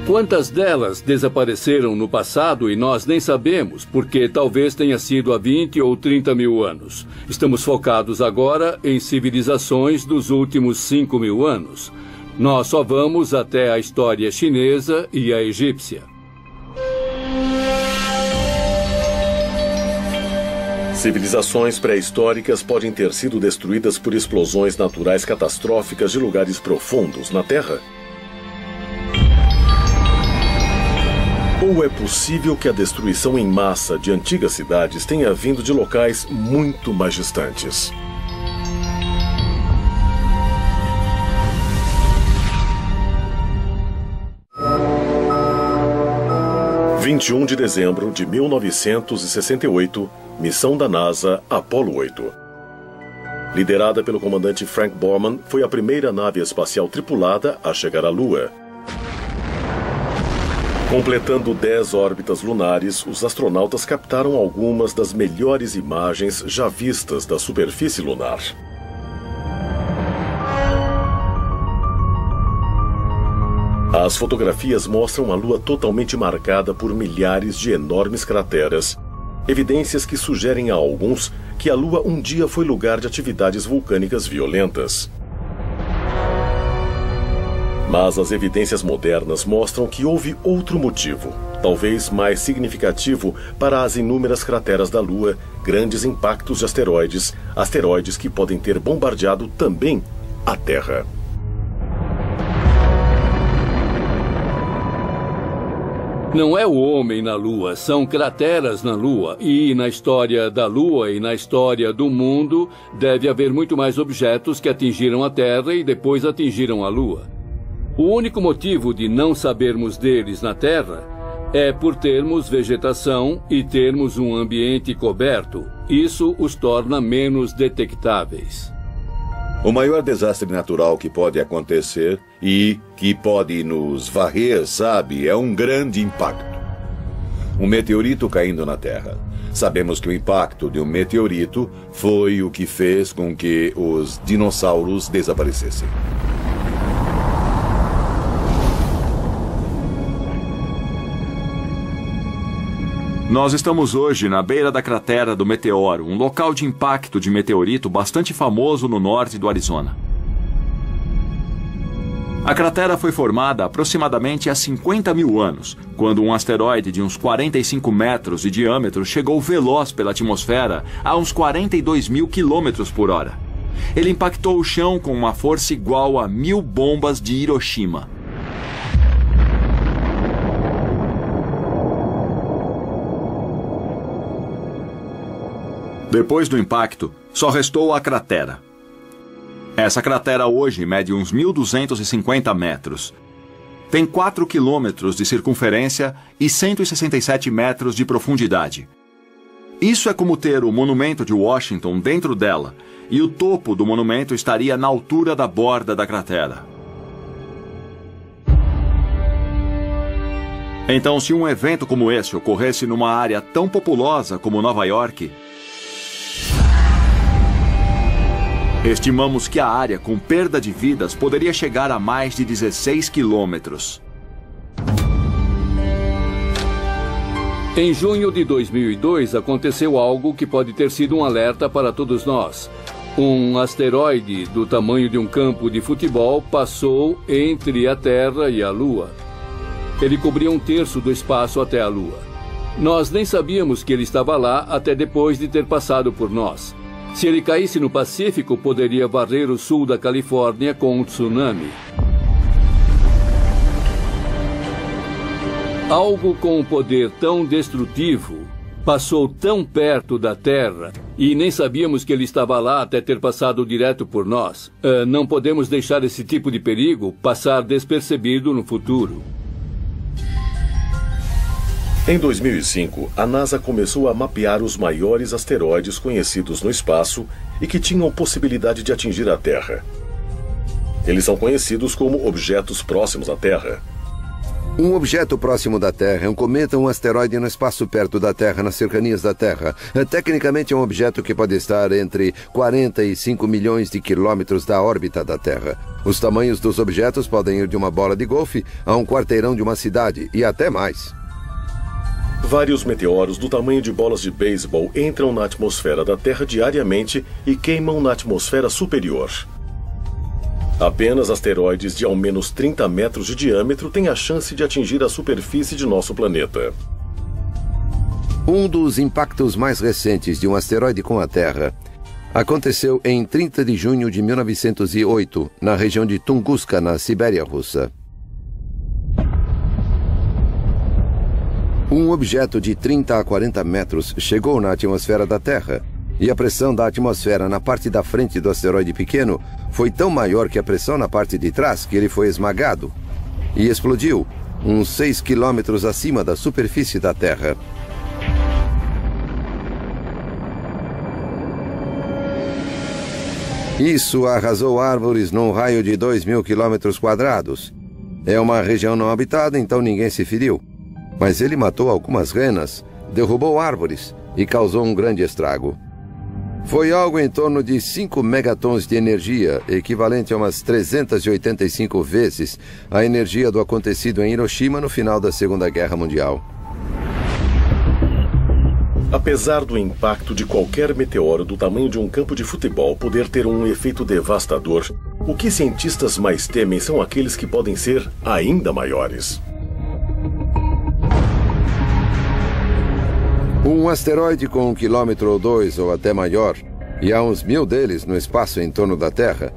Quantas delas desapareceram no passado e nós nem sabemos, porque talvez tenha sido há 20 ou 30 mil anos. Estamos focados agora em civilizações dos últimos 5 mil anos. Nós só vamos até a história chinesa e a egípcia. Civilizações pré-históricas podem ter sido destruídas por explosões naturais catastróficas de lugares profundos na Terra? Ou é possível que a destruição em massa de antigas cidades tenha vindo de locais muito mais distantes? – 21 de dezembro de 1968, missão da NASA Apollo 8. Liderada pelo comandante Frank Borman, foi a primeira nave espacial tripulada a chegar à Lua. Completando 10 órbitas lunares, os astronautas captaram algumas das melhores imagens já vistas da superfície lunar. As fotografias mostram a Lua totalmente marcada por milhares de enormes crateras, evidências que sugerem a alguns que a Lua um dia foi lugar de atividades vulcânicas violentas. Mas as evidências modernas mostram que houve outro motivo, talvez mais significativo para as inúmeras crateras da Lua, grandes impactos de asteroides que podem ter bombardeado também a Terra. Não é o homem na Lua, são crateras na Lua. E na história da Lua e na história do mundo, deve haver muito mais objetos que atingiram a Terra e depois atingiram a Lua. O único motivo de não sabermos deles na Terra é por termos vegetação e termos um ambiente coberto. Isso os torna menos detectáveis. O maior desastre natural que pode acontecer e que pode nos varrer, sabe, é um grande impacto. Um meteorito caindo na Terra. Sabemos que o impacto de um meteorito foi o que fez com que os dinossauros desaparecessem. Nós estamos hoje na beira da cratera do meteoro, um local de impacto de meteorito bastante famoso no norte do Arizona. A cratera foi formada aproximadamente há 50 mil anos, quando um asteroide de uns 45 metros de diâmetro chegou veloz pela atmosfera a uns 42 mil quilômetros por hora. Ele impactou o chão com uma força igual a 1000 bombas de Hiroshima. Depois do impacto, só restou a cratera. Essa cratera hoje mede uns 1.250 metros. Tem 4 quilômetros de circunferência e 167 metros de profundidade. Isso é como ter o monumento de Washington dentro dela, e o topo do monumento estaria na altura da borda da cratera. Então, se um evento como esse ocorresse numa área tão populosa como Nova York, estimamos que a área com perda de vidas poderia chegar a mais de 16 quilômetros. Em junho de 2002, aconteceu algo que pode ter sido um alerta para todos nós. Um asteroide do tamanho de um campo de futebol passou entre a Terra e a Lua. Ele cobria 1/3 do espaço até a Lua. Nós nem sabíamos que ele estava lá até depois de ter passado por nós. Se ele caísse no Pacífico, poderia varrer o sul da Califórnia com um tsunami. Algo com um poder tão destrutivo passou tão perto da Terra e nem sabíamos que ele estava lá até ter passado direto por nós. Não podemos deixar esse tipo de perigo passar despercebido no futuro. Em 2005, a NASA começou a mapear os maiores asteroides conhecidos no espaço e que tinham possibilidade de atingir a Terra. Eles são conhecidos como objetos próximos à Terra. Um objeto próximo da Terra é um cometa ou um asteroide no espaço perto da Terra, nas cercanias da Terra. Tecnicamente é um objeto que pode estar entre 40 e 5 milhões de quilômetros da órbita da Terra. Os tamanhos dos objetos podem ir de uma bola de golfe a um quarteirão de uma cidade e até mais. Vários meteoros do tamanho de bolas de beisebol entram na atmosfera da Terra diariamente e queimam na atmosfera superior. Apenas asteroides de ao menos 30 metros de diâmetro têm a chance de atingir a superfície de nosso planeta. Um dos impactos mais recentes de um asteroide com a Terra aconteceu em 30 de junho de 1908, na região de Tunguska, na Sibéria russa. Um objeto de 30 a 40 metros chegou na atmosfera da Terra, e a pressão da atmosfera na parte da frente do asteroide pequeno foi tão maior que a pressão na parte de trás que ele foi esmagado e explodiu uns 6 quilômetros acima da superfície da Terra. Isso arrasou árvores num raio de 2.000 quilômetros quadrados. É uma região não habitada, então ninguém se feriu. Mas ele matou algumas renas, derrubou árvores e causou um grande estrago. Foi algo em torno de 5 megatons de energia, equivalente a umas 385 vezes a energia do acontecido em Hiroshima no final da Segunda Guerra Mundial. Apesar do impacto de qualquer meteoro do tamanho de um campo de futebol poder ter um efeito devastador, o que cientistas mais temem são aqueles que podem ser ainda maiores. Um asteroide com 1 quilômetro ou 2 ou até maior, e há uns 1000 deles no espaço em torno da Terra,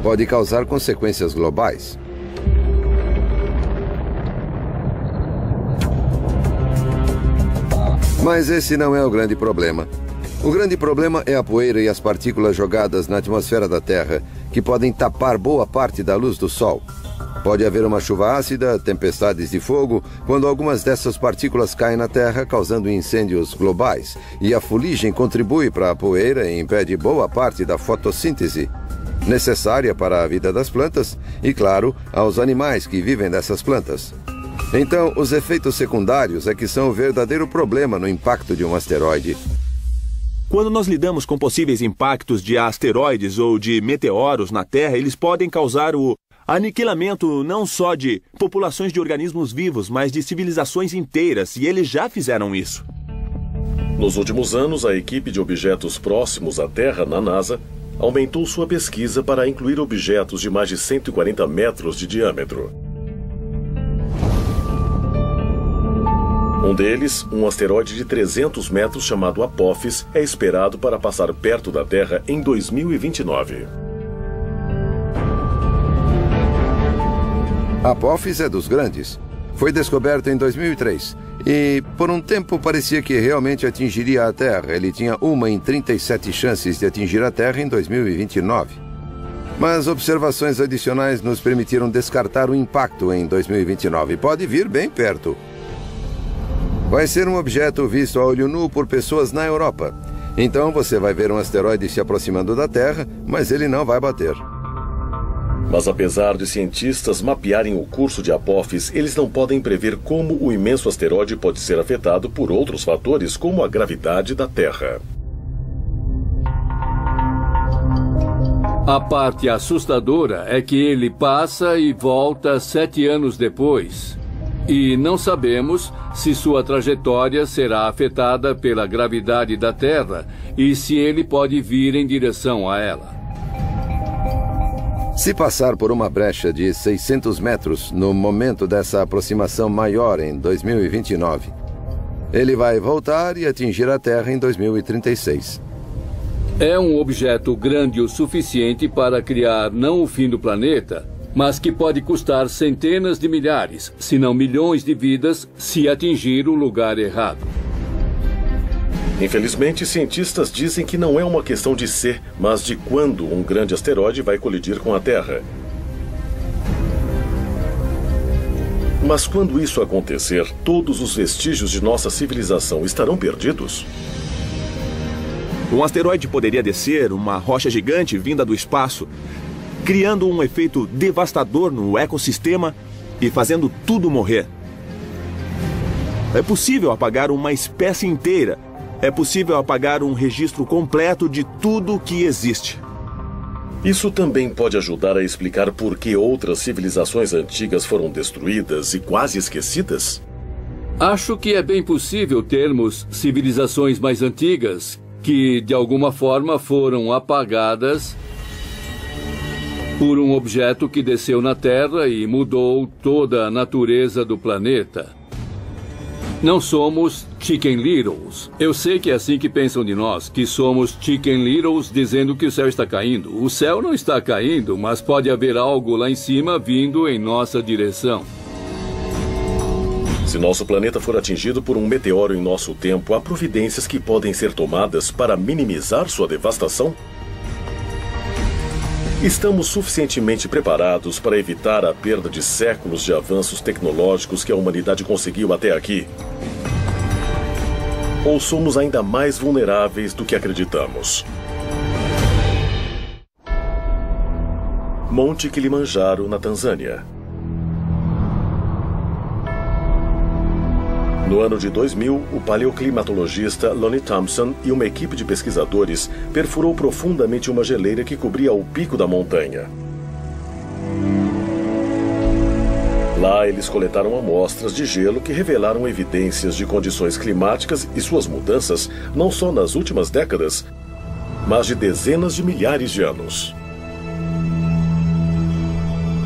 pode causar consequências globais. Mas esse não é o grande problema. O grande problema é a poeira e as partículas jogadas na atmosfera da Terra, que podem tapar boa parte da luz do Sol. Pode haver uma chuva ácida, tempestades de fogo, quando algumas dessas partículas caem na Terra, causando incêndios globais. E a fuligem contribui para a poeira e impede boa parte da fotossíntese, necessária para a vida das plantas e, claro, aos animais que vivem dessas plantas. Então, os efeitos secundários é que são o verdadeiro problema no impacto de um asteroide. Quando nós lidamos com possíveis impactos de asteroides ou de meteoros na Terra, eles podem causar o aniquilamento não só de populações de organismos vivos, mas de civilizações inteiras, e eles já fizeram isso. Nos últimos anos, a equipe de objetos próximos à Terra, na NASA, aumentou sua pesquisa para incluir objetos de mais de 140 metros de diâmetro. Um deles, um asteroide de 300 metros chamado Apophis, é esperado para passar perto da Terra em 2029. Apophis é dos grandes. Foi descoberto em 2003 e, por um tempo, parecia que realmente atingiria a Terra. Ele tinha 1 em 37 chances de atingir a Terra em 2029. Mas observações adicionais nos permitiram descartar o impacto em 2029. Pode vir bem perto. Vai ser um objeto visto a olho nu por pessoas na Europa. Então você vai ver um asteroide se aproximando da Terra, mas ele não vai bater. Mas apesar de cientistas mapearem o curso de Apophis, eles não podem prever como o imenso asteroide pode ser afetado por outros fatores, como a gravidade da Terra. A parte assustadora é que ele passa e volta 7 anos depois. E não sabemos se sua trajetória será afetada pela gravidade da Terra e se ele pode vir em direção a ela. Se passar por uma brecha de 600 metros no momento dessa aproximação maior em 2029, ele vai voltar e atingir a Terra em 2036. É um objeto grande o suficiente para criar não o fim do planeta, mas que pode custar centenas de milhares, se não milhões de vidas, se atingir o lugar errado. Infelizmente, cientistas dizem que não é uma questão de se, mas de quando um grande asteroide vai colidir com a Terra. Mas quando isso acontecer, todos os vestígios de nossa civilização estarão perdidos? Um asteroide poderia descer, uma rocha gigante vinda do espaço, criando um efeito devastador no ecossistema e fazendo tudo morrer. É possível apagar uma espécie inteira. É possível apagar um registro completo de tudo que existe. Isso também pode ajudar a explicar por que outras civilizações antigas foram destruídas e quase esquecidas? Acho que é bem possível termos civilizações mais antigas que, de alguma forma, foram apagadas por um objeto que desceu na Terra e mudou toda a natureza do planeta. Não somos Chicken Littles. Eu sei que é assim que pensam de nós, que somos Chicken Littles dizendo que o céu está caindo. O céu não está caindo, mas pode haver algo lá em cima vindo em nossa direção. Se nosso planeta for atingido por um meteoro em nosso tempo, há providências que podem ser tomadas para minimizar sua devastação? Estamos suficientemente preparados para evitar a perda de séculos de avanços tecnológicos que a humanidade conseguiu até aqui? Ou somos ainda mais vulneráveis do que acreditamos? Monte Kilimanjaro, na Tanzânia. No ano de 2000, o paleoclimatologista Lonnie Thompson e uma equipe de pesquisadores perfurou profundamente uma geleira que cobria o pico da montanha. Lá, eles coletaram amostras de gelo que revelaram evidências de condições climáticas e suas mudanças não só nas últimas décadas, mas de dezenas de milhares de anos.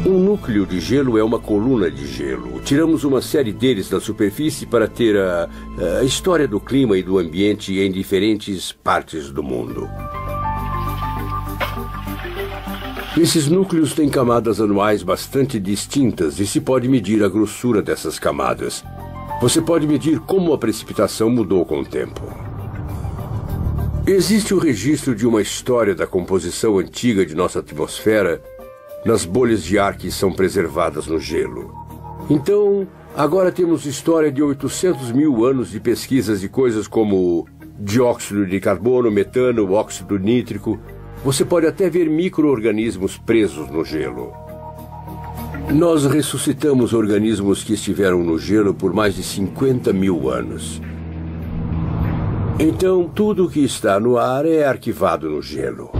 Um núcleo de gelo é uma coluna de gelo. Tiramos uma série deles da superfície para ter a história do clima e do ambiente em diferentes partes do mundo. Esses núcleos têm camadas anuais bastante distintas e se pode medir a grossura dessas camadas. Você pode medir como a precipitação mudou com o tempo. Existe o registro de uma história da composição antiga de nossa atmosfera nas bolhas de ar que são preservadas no gelo. Então, agora temos história de 800 mil anos de pesquisas de coisas como dióxido de carbono, metano, óxido nítrico. Você pode até ver micro-organismos presos no gelo. Nós ressuscitamos organismos que estiveram no gelo por mais de 50 mil anos. Então, tudo que está no ar é arquivado no gelo.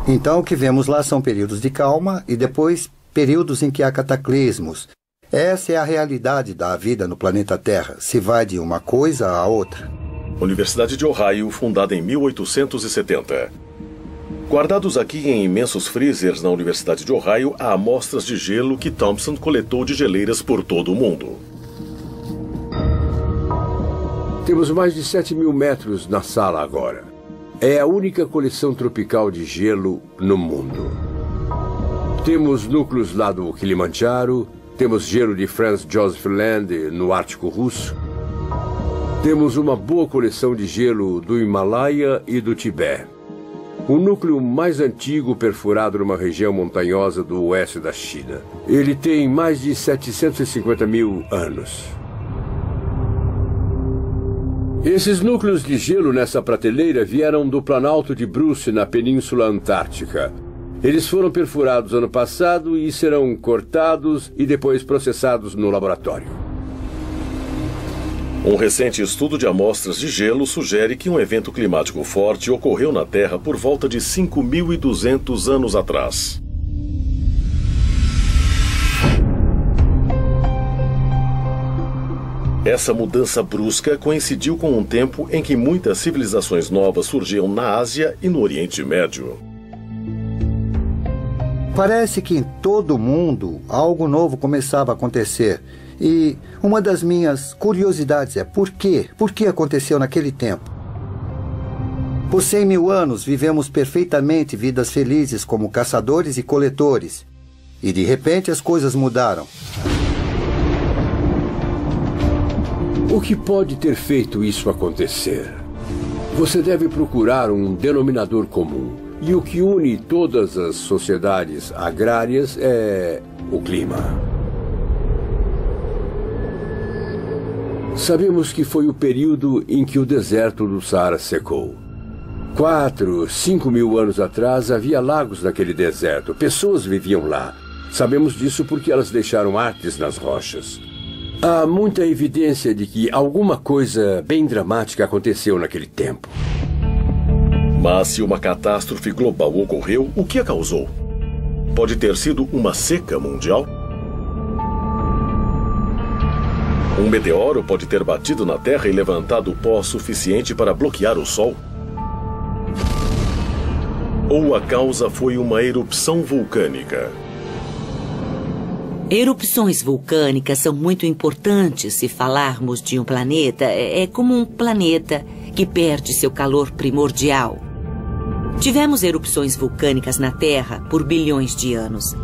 Então, o que vemos lá são períodos de calma e depois períodos em que há cataclismos. Essa é a realidade da vida no planeta Terra. Se vai de uma coisa a outra. Universidade de Ohio, fundada em 1870. Guardados aqui em imensos freezers na Universidade de Ohio, há amostras de gelo que Thompson coletou de geleiras por todo o mundo. Temos mais de 7 mil metros na sala agora. É a única coleção tropical de gelo no mundo. Temos núcleos lá do Kilimanjaro, temos gelo de Franz Josef Land no Ártico Russo. Temos uma boa coleção de gelo do Himalaia e do Tibete. O núcleo mais antigo perfurado numa região montanhosa do oeste da China. Ele tem mais de 750 mil anos. Esses núcleos de gelo nessa prateleira vieram do Planalto de Bruce, na Península Antártica. Eles foram perfurados ano passado e serão cortados e depois processados no laboratório. Um recente estudo de amostras de gelo sugere que um evento climático forte ocorreu na Terra por volta de 5.200 anos atrás. Essa mudança brusca coincidiu com um tempo em que muitas civilizações novas surgiam na Ásia e no Oriente Médio. Parece que em todo o mundo algo novo começava a acontecer. E uma das minhas curiosidades é por quê? Por que aconteceu naquele tempo? Por 100 mil anos vivemos perfeitamente vidas felizes como caçadores e coletores. E de repente as coisas mudaram. O que pode ter feito isso acontecer? Você deve procurar um denominador comum. E o que une todas as sociedades agrárias é o clima. Sabemos que foi o período em que o deserto do Saara secou. 4, 5 mil anos atrás havia lagos naquele deserto. Pessoas viviam lá. Sabemos disso porque elas deixaram artes nas rochas. Há muita evidência de que alguma coisa bem dramática aconteceu naquele tempo. Mas se uma catástrofe global ocorreu, o que a causou? Pode ter sido uma seca mundial? Um meteoro pode ter batido na Terra e levantado pó suficiente para bloquear o Sol? Ou a causa foi uma erupção vulcânica? Erupções vulcânicas são muito importantes se falarmos de um planeta. É como um planeta que perde seu calor primordial. Tivemos erupções vulcânicas na Terra por bilhões de anos.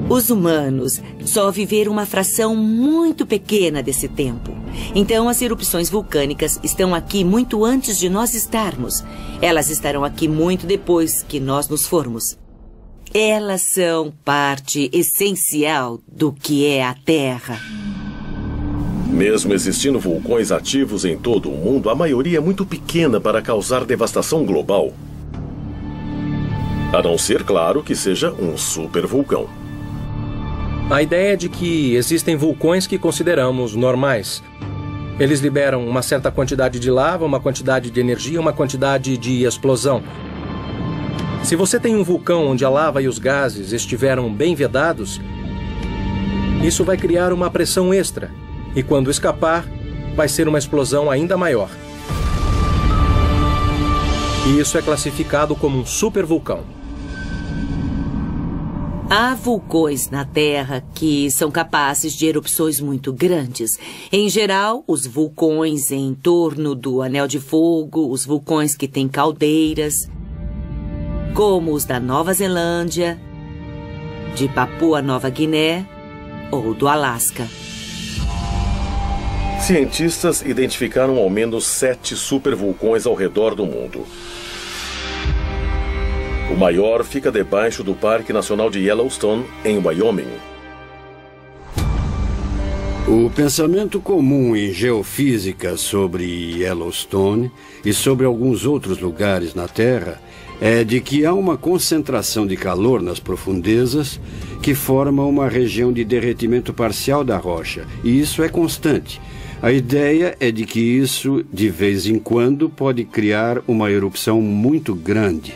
Os humanos só viveram uma fração muito pequena desse tempo. Então, as erupções vulcânicas estão aqui muito antes de nós estarmos. Elas estarão aqui muito depois que nós nos formos. Elas são parte essencial do que é a Terra. Mesmo existindo vulcões ativos em todo o mundo, a maioria é muito pequena para causar devastação global. A não ser, claro, que seja um supervulcão. A ideia é de que existem vulcões que consideramos normais. Eles liberam uma certa quantidade de lava, uma quantidade de energia, uma quantidade de explosão. Se você tem um vulcão onde a lava e os gases estiveram bem vedados, isso vai criar uma pressão extra. E quando escapar, vai ser uma explosão ainda maior. E isso é classificado como um supervulcão. Há vulcões na Terra que são capazes de erupções muito grandes. Em geral, os vulcões em torno do Anel de Fogo, os vulcões que têm caldeiras, como os da Nova Zelândia, de Papua Nova Guiné ou do Alasca. Cientistas identificaram ao menos 7 supervulcões ao redor do mundo. O maior fica debaixo do Parque Nacional de Yellowstone, em Wyoming. O pensamento comum em geofísica sobre Yellowstone e sobre alguns outros lugares na Terra é de que há uma concentração de calor nas profundezas que forma uma região de derretimento parcial da rocha, e isso é constante. A ideia é de que isso, de vez em quando, pode criar uma erupção muito grande.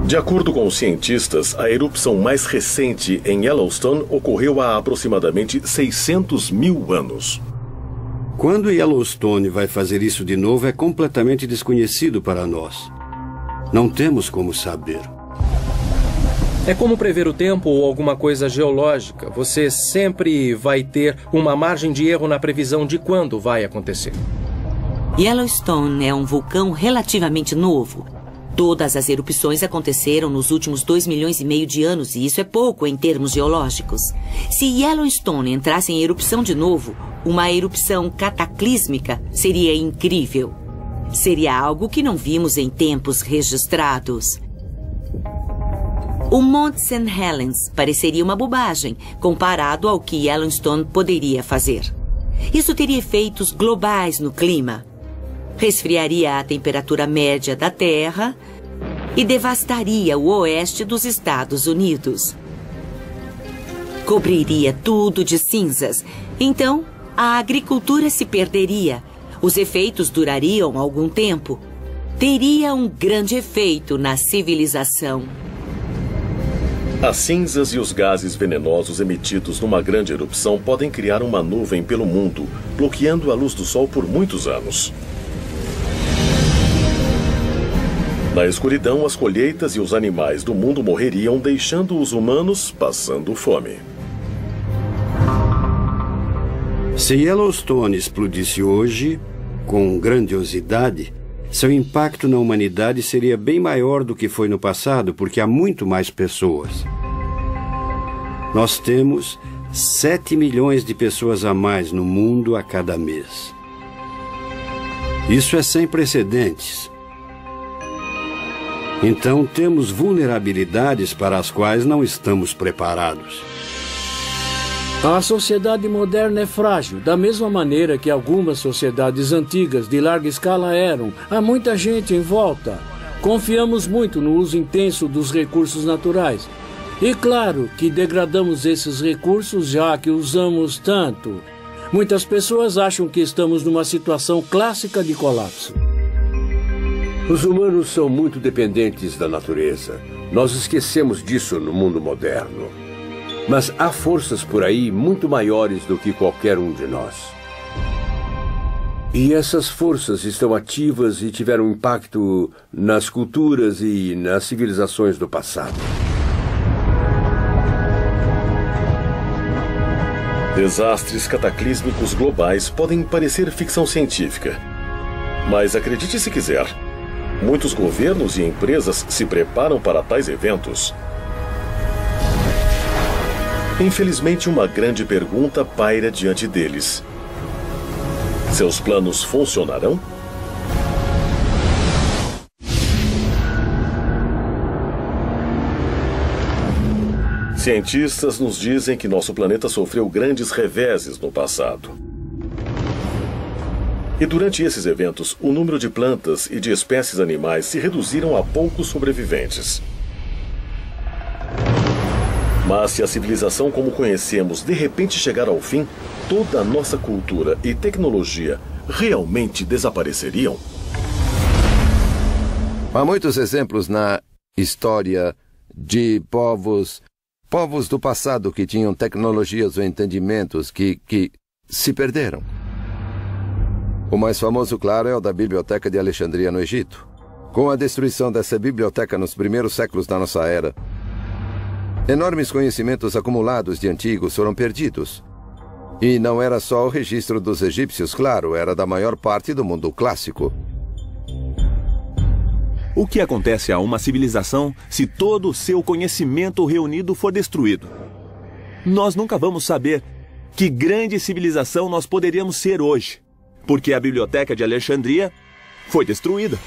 De acordo com os cientistas, a erupção mais recente em Yellowstone ocorreu há aproximadamente 600 mil anos. Quando Yellowstone vai fazer isso de novo é completamente desconhecido para nós. Não temos como saber. É como prever o tempo ou alguma coisa geológica. Você sempre vai ter uma margem de erro na previsão de quando vai acontecer. Yellowstone é um vulcão relativamente novo. Todas as erupções aconteceram nos últimos 2,5 milhões de anos, e isso é pouco em termos geológicos. Se Yellowstone entrasse em erupção de novo, uma erupção cataclísmica seria incrível. Seria algo que não vimos em tempos registrados. O Monte St. Helens pareceria uma bobagem comparado ao que Yellowstone poderia fazer. Isso teria efeitos globais no clima. Resfriaria a temperatura média da Terra e devastaria o oeste dos Estados Unidos. Cobriria tudo de cinzas. Então, a agricultura se perderia. Os efeitos durariam algum tempo. Teria um grande efeito na civilização. As cinzas e os gases venenosos emitidos numa grande erupção podem criar uma nuvem pelo mundo, bloqueando a luz do sol por muitos anos. Na escuridão, as colheitas e os animais do mundo morreriam, deixando os humanos passando fome. Se Yellowstone explodisse hoje, com grandiosidade, seu impacto na humanidade seria bem maior do que foi no passado, porque há muito mais pessoas. Nós temos 7 milhões de pessoas a mais no mundo a cada mês. Isso é sem precedentes. Então, temos vulnerabilidades para as quais não estamos preparados. A sociedade moderna é frágil, da mesma maneira que algumas sociedades antigas de larga escala eram. Há muita gente em volta. Confiamos muito no uso intenso dos recursos naturais. E claro que degradamos esses recursos já que usamos tanto. Muitas pessoas acham que estamos numa situação clássica de colapso. Os humanos são muito dependentes da natureza. Nós esquecemos disso no mundo moderno. Mas há forças por aí muito maiores do que qualquer um de nós. E essas forças estão ativas e tiveram impacto nas culturas e nas civilizações do passado. Desastres cataclísmicos globais podem parecer ficção científica. Mas acredite se quiser, muitos governos e empresas se preparam para tais eventos. Infelizmente, uma grande pergunta paira diante deles. Seus planos funcionarão? Cientistas nos dizem que nosso planeta sofreu grandes reveses no passado. E durante esses eventos, o número de plantas e de espécies animais se reduziram a poucos sobreviventes. Mas se a civilização como conhecemos de repente chegar ao fim, toda a nossa cultura e tecnologia realmente desapareceriam? Há muitos exemplos na história de povos do passado que tinham tecnologias ou entendimentos que se perderam. O mais famoso, claro, é o da Biblioteca de Alexandria, no Egito. Com a destruição dessa biblioteca nos primeiros séculos da nossa era, enormes conhecimentos acumulados de antigos foram perdidos. E não era só o registro dos egípcios, claro, era da maior parte do mundo clássico. O que acontece a uma civilização se todo o seu conhecimento reunido for destruído? Nós nunca vamos saber que grande civilização nós poderíamos ser hoje, porque a Biblioteca de Alexandria foi destruída.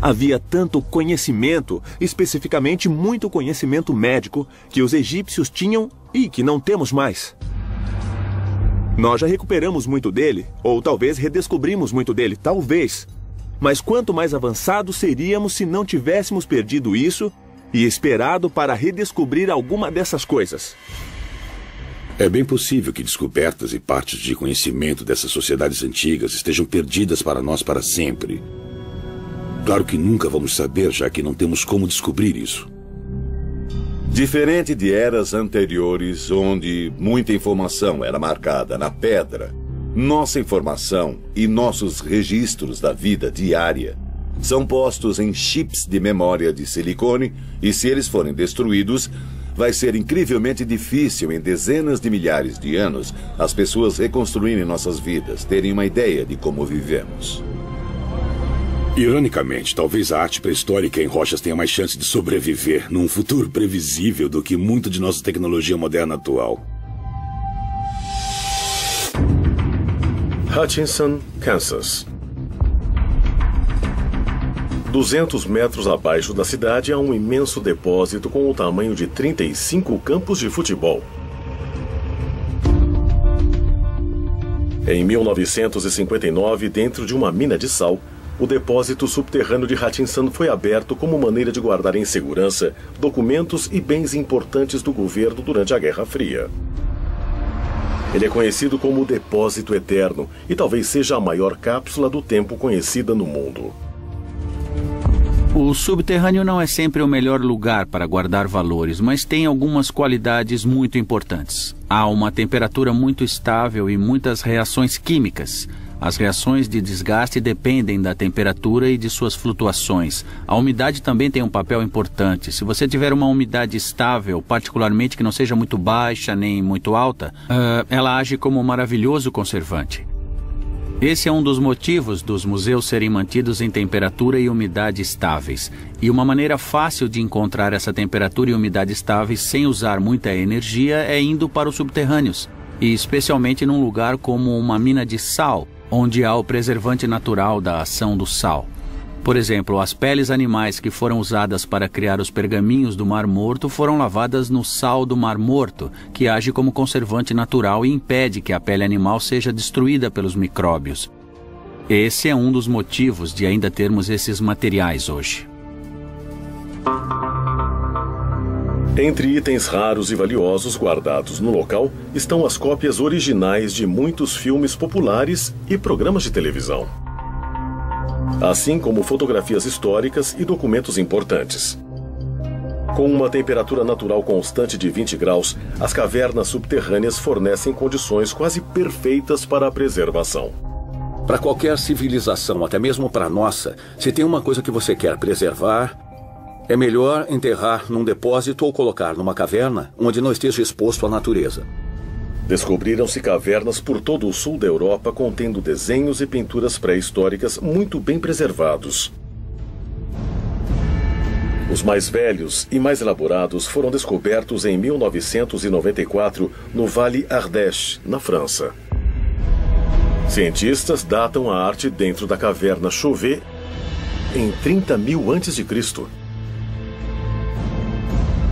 Havia tanto conhecimento, especificamente muito conhecimento médico, que os egípcios tinham e que não temos mais. Nós já recuperamos muito dele, ou talvez redescobrimos muito dele, talvez. Mas quanto mais avançados seríamos se não tivéssemos perdido isso e esperado para redescobrir alguma dessas coisas? É bem possível que descobertas e partes de conhecimento dessas sociedades antigas estejam perdidas para nós para sempre. Claro que nunca vamos saber, já que não temos como descobrir isso. Diferente de eras anteriores, onde muita informação era marcada na pedra, nossa informação e nossos registros da vida diária são postos em chips de memória de silicone e, se eles forem destruídos, vai ser incrivelmente difícil, em dezenas de milhares de anos, as pessoas reconstruírem nossas vidas, terem uma ideia de como vivemos. Ironicamente, talvez a arte pré-histórica em rochas tenha mais chance de sobreviver num futuro previsível do que muito de nossa tecnologia moderna atual. Hutchinson, Kansas. 200 metros abaixo da cidade há um imenso depósito com o tamanho de 35 campos de futebol. Em 1959, dentro de uma mina de sal, o depósito subterrâneo de Hutchinson foi aberto como maneira de guardar em segurança documentos e bens importantes do governo durante a Guerra Fria. Ele é conhecido como o Depósito Eterno e talvez seja a maior cápsula do tempo conhecida no mundo. O subterrâneo não é sempre o melhor lugar para guardar valores, mas tem algumas qualidades muito importantes. Há uma temperatura muito estável e muitas reações químicas. As reações de desgaste dependem da temperatura e de suas flutuações. A umidade também tem um papel importante. Se você tiver uma umidade estável, particularmente que não seja muito baixa nem muito alta, ela age como um maravilhoso conservante. Esse é um dos motivos dos museus serem mantidos em temperatura e umidade estáveis. E uma maneira fácil de encontrar essa temperatura e umidade estáveis sem usar muita energia é indo para os subterrâneos, e especialmente num lugar como uma mina de sal, onde há o preservante natural da ação do sal. Por exemplo, as peles animais que foram usadas para criar os pergaminhos do Mar Morto foram lavadas no sal do Mar Morto, que age como conservante natural e impede que a pele animal seja destruída pelos micróbios. Esse é um dos motivos de ainda termos esses materiais hoje. Entre itens raros e valiosos guardados no local estão as cópias originais de muitos filmes populares e programas de televisão, assim como fotografias históricas e documentos importantes. Com uma temperatura natural constante de 20 graus, as cavernas subterrâneas fornecem condições quase perfeitas para a preservação. Para qualquer civilização, até mesmo para a nossa, se tem uma coisa que você quer preservar, é melhor enterrar num depósito ou colocar numa caverna onde não esteja exposto à natureza. Descobriram-se cavernas por todo o sul da Europa contendo desenhos e pinturas pré-históricas muito bem preservados. Os mais velhos e mais elaborados foram descobertos em 1994 no Vale Ardèche, na França. Cientistas datam a arte dentro da caverna Chauvet em 30.000 a.C.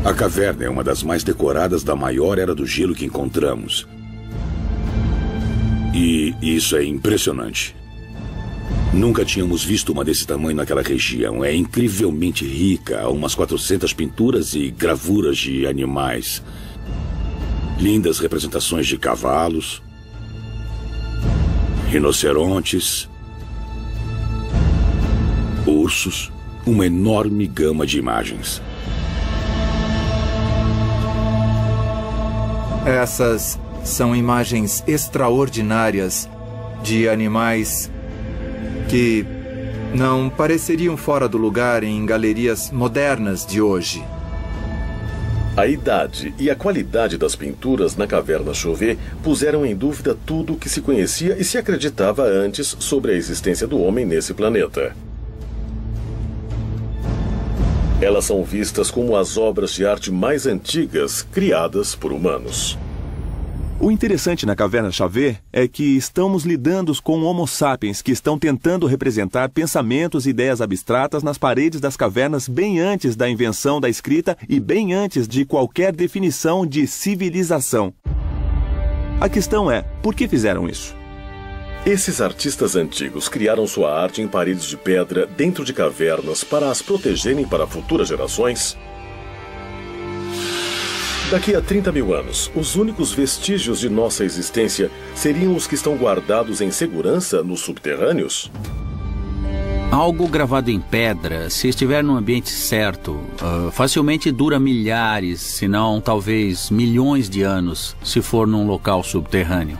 A caverna é uma das mais decoradas da maior era do gelo que encontramos. E isso é impressionante. Nunca tínhamos visto uma desse tamanho naquela região. É incrivelmente rica, há umas 400 pinturas e gravuras de animais. Lindas representações de cavalos, rinocerontes, ursos, uma enorme gama de imagens. Essas são imagens extraordinárias de animais que não pareceriam fora do lugar em galerias modernas de hoje. A idade e a qualidade das pinturas na caverna Chauvet puseram em dúvida tudo o que se conhecia e se acreditava antes sobre a existência do homem nesse planeta. Elas são vistas como as obras de arte mais antigas criadas por humanos. O interessante na caverna Chauvet é que estamos lidando com Homo sapiens que estão tentando representar pensamentos e ideias abstratas nas paredes das cavernas bem antes da invenção da escrita e bem antes de qualquer definição de civilização. A questão é, por que fizeram isso? Esses artistas antigos criaram sua arte em paredes de pedra dentro de cavernas para as protegerem para futuras gerações? Daqui a 30.000 anos, os únicos vestígios de nossa existência seriam os que estão guardados em segurança nos subterrâneos? Algo gravado em pedra, se estiver no ambiente certo, facilmente dura milhares, se não talvez milhões de anos, se for num local subterrâneo.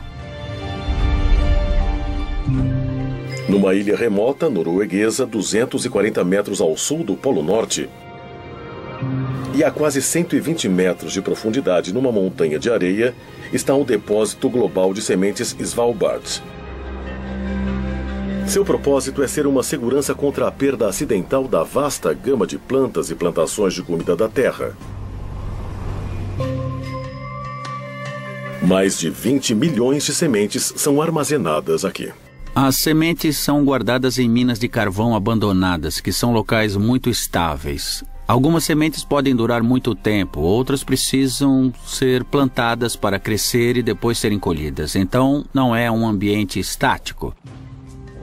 Numa ilha remota norueguesa, 240 metros ao sul do Polo Norte, e a quase 120 metros de profundidade numa montanha de areia, está o depósito global de sementes Svalbard. Seu propósito é ser uma segurança contra a perda acidental da vasta gama de plantas e plantações de comida da Terra. Mais de 20 milhões de sementes são armazenadas aqui. As sementes são guardadas em minas de carvão abandonadas, que são locais muito estáveis. Algumas sementes podem durar muito tempo, outras precisam ser plantadas para crescer e depois serem colhidas. Então, não é um ambiente estático.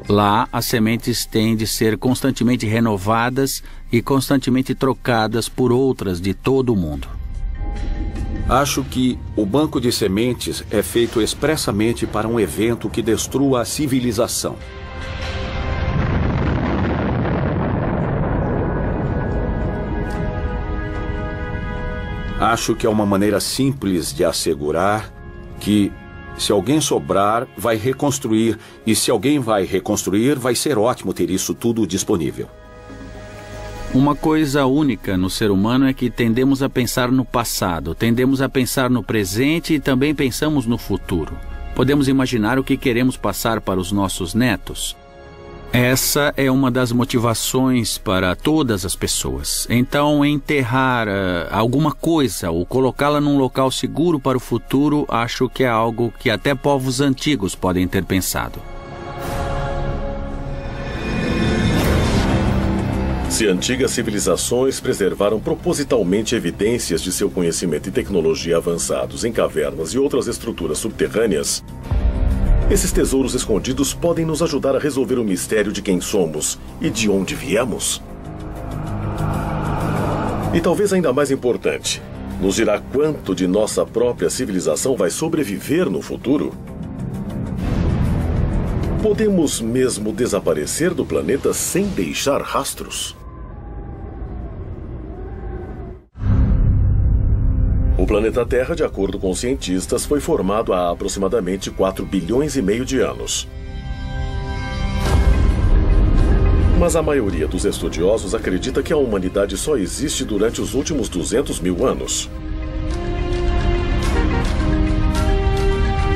Lá, as sementes têm de ser constantemente renovadas e constantemente trocadas por outras de todo o mundo. Acho que o banco de sementes é feito expressamente para um evento que destrua a civilização. Acho que é uma maneira simples de assegurar que, se alguém sobrar, vai reconstruir, e se alguém vai reconstruir, vai ser ótimo ter isso tudo disponível. Uma coisa única no ser humano é que tendemos a pensar no passado, tendemos a pensar no presente e também pensamos no futuro. Podemos imaginar o que queremos passar para os nossos netos. Essa é uma das motivações para todas as pessoas. Então, enterrar alguma coisa ou colocá-la num local seguro para o futuro, acho que é algo que até povos antigos podem ter pensado. Se antigas civilizações preservaram propositalmente evidências de seu conhecimento e tecnologia avançados em cavernas e outras estruturas subterrâneas, esses tesouros escondidos podem nos ajudar a resolver o mistério de quem somos e de onde viemos. E talvez ainda mais importante, nos dirá quanto de nossa própria civilização vai sobreviver no futuro. Podemos mesmo desaparecer do planeta sem deixar rastros? O planeta Terra, de acordo com cientistas, foi formado há aproximadamente 4,5 bilhões de anos. Mas a maioria dos estudiosos acredita que a humanidade só existe durante os últimos 200 mil anos.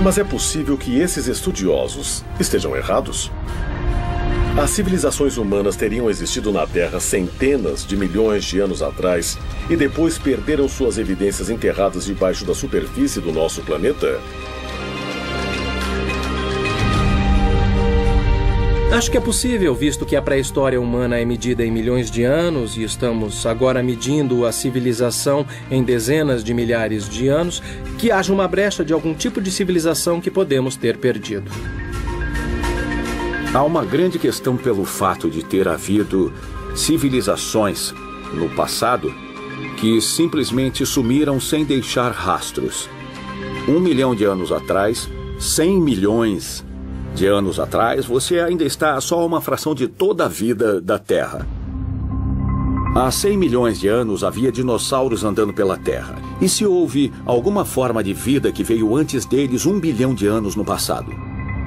Mas é possível que esses estudiosos estejam errados? As civilizações humanas teriam existido na Terra centenas de milhões de anos atrás e depois perderam suas evidências enterradas debaixo da superfície do nosso planeta? Acho que é possível, visto que a pré-história humana é medida em milhões de anos e estamos agora medindo a civilização em dezenas de milhares de anos, que haja uma brecha de algum tipo de civilização que podemos ter perdido. Há uma grande questão pelo fato de ter havido civilizações no passado que simplesmente sumiram sem deixar rastros. 1 milhão de anos atrás, 100 milhões de anos atrás, você ainda está só uma fração de toda a vida da Terra. Há 100 milhões de anos havia dinossauros andando pela Terra. E se houve alguma forma de vida que veio antes deles 1 bilhão de anos no passado?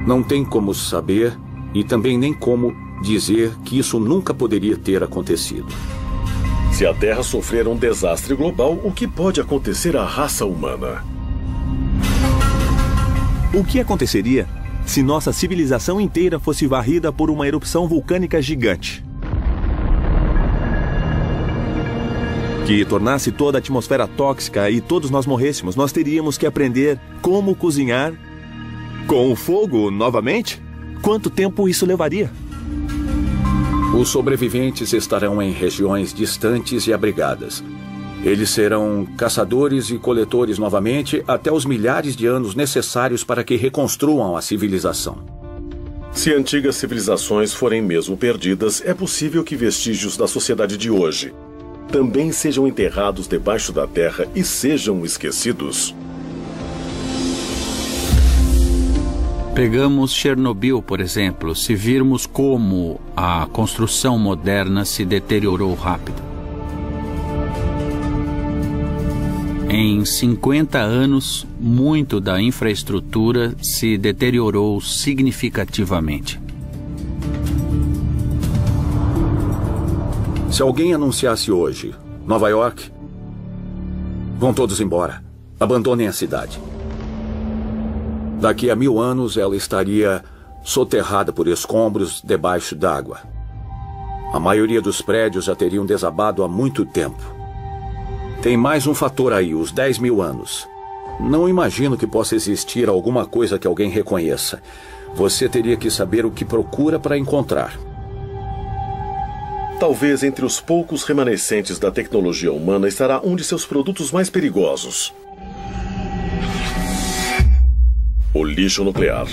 Não tem como saber e também nem como dizer que isso nunca poderia ter acontecido. Se a Terra sofrer um desastre global, o que pode acontecer à raça humana? O que aconteceria se nossa civilização inteira fosse varrida por uma erupção vulcânica gigante? Que tornasse toda a atmosfera tóxica e todos nós morrêssemos, nós teríamos que aprender como cozinhar com o fogo novamente? Quanto tempo isso levaria? Os sobreviventes estarão em regiões distantes e abrigadas. Eles serão caçadores e coletores novamente até os milhares de anos necessários para que reconstruam a civilização. Se antigas civilizações forem mesmo perdidas, é possível que vestígios da sociedade de hoje também sejam enterrados debaixo da terra e sejam esquecidos. Pegamos Chernobyl, por exemplo, se virmos como a construção moderna se deteriorou rápido. Em 50 anos, muito da infraestrutura se deteriorou significativamente. Se alguém anunciasse hoje, Nova York, vão todos embora, abandonem a cidade. Daqui a 1000 anos, ela estaria soterrada por escombros debaixo d'água. A maioria dos prédios já teriam desabado há muito tempo. Tem mais um fator aí, os 10.000 anos. Não imagino que possa existir alguma coisa que alguém reconheça. Você teria que saber o que procura para encontrar. Talvez entre os poucos remanescentes da tecnologia humana estará um de seus produtos mais perigosos: o lixo nuclear.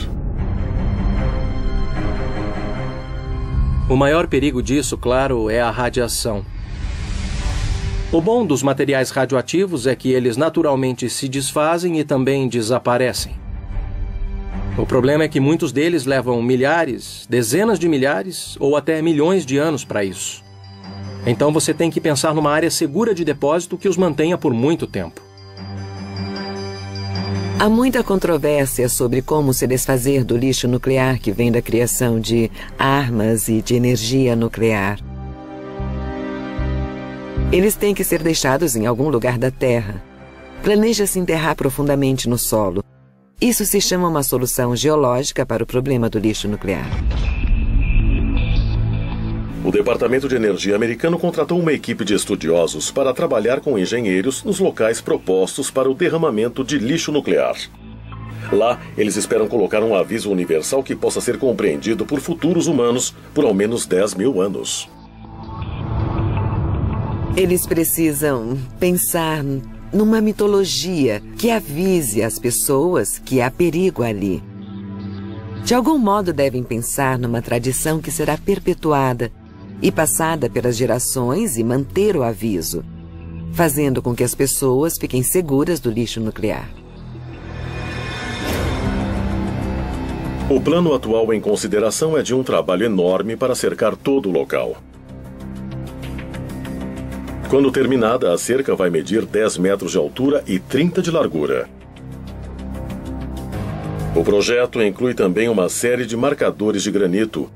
O maior perigo disso, claro, é a radiação. O bom dos materiais radioativos é que eles naturalmente se desfazem e também desaparecem. O problema é que muitos deles levam milhares, dezenas de milhares ou até milhões de anos para isso. Então você tem que pensar numa área segura de depósito que os mantenha por muito tempo. Há muita controvérsia sobre como se desfazer do lixo nuclear que vem da criação de armas e de energia nuclear. Eles têm que ser deixados em algum lugar da Terra. Planeja-se enterrar profundamente no solo. Isso se chama uma solução geológica para o problema do lixo nuclear. O Departamento de Energia americano contratou uma equipe de estudiosos para trabalhar com engenheiros nos locais propostos para o derramamento de lixo nuclear. Lá, eles esperam colocar um aviso universal que possa ser compreendido por futuros humanos por ao menos 10.000 anos. Eles precisam pensar numa mitologia que avise as pessoas que há perigo ali. De algum modo devem pensar numa tradição que será perpetuada e passada pelas gerações e manter o aviso, fazendo com que as pessoas fiquem seguras do lixo nuclear. O plano atual em consideração é de um trabalho enorme para cercar todo o local. Quando terminada, a cerca vai medir 10 metros de altura e 30 de largura. O projeto inclui também uma série de marcadores de granito,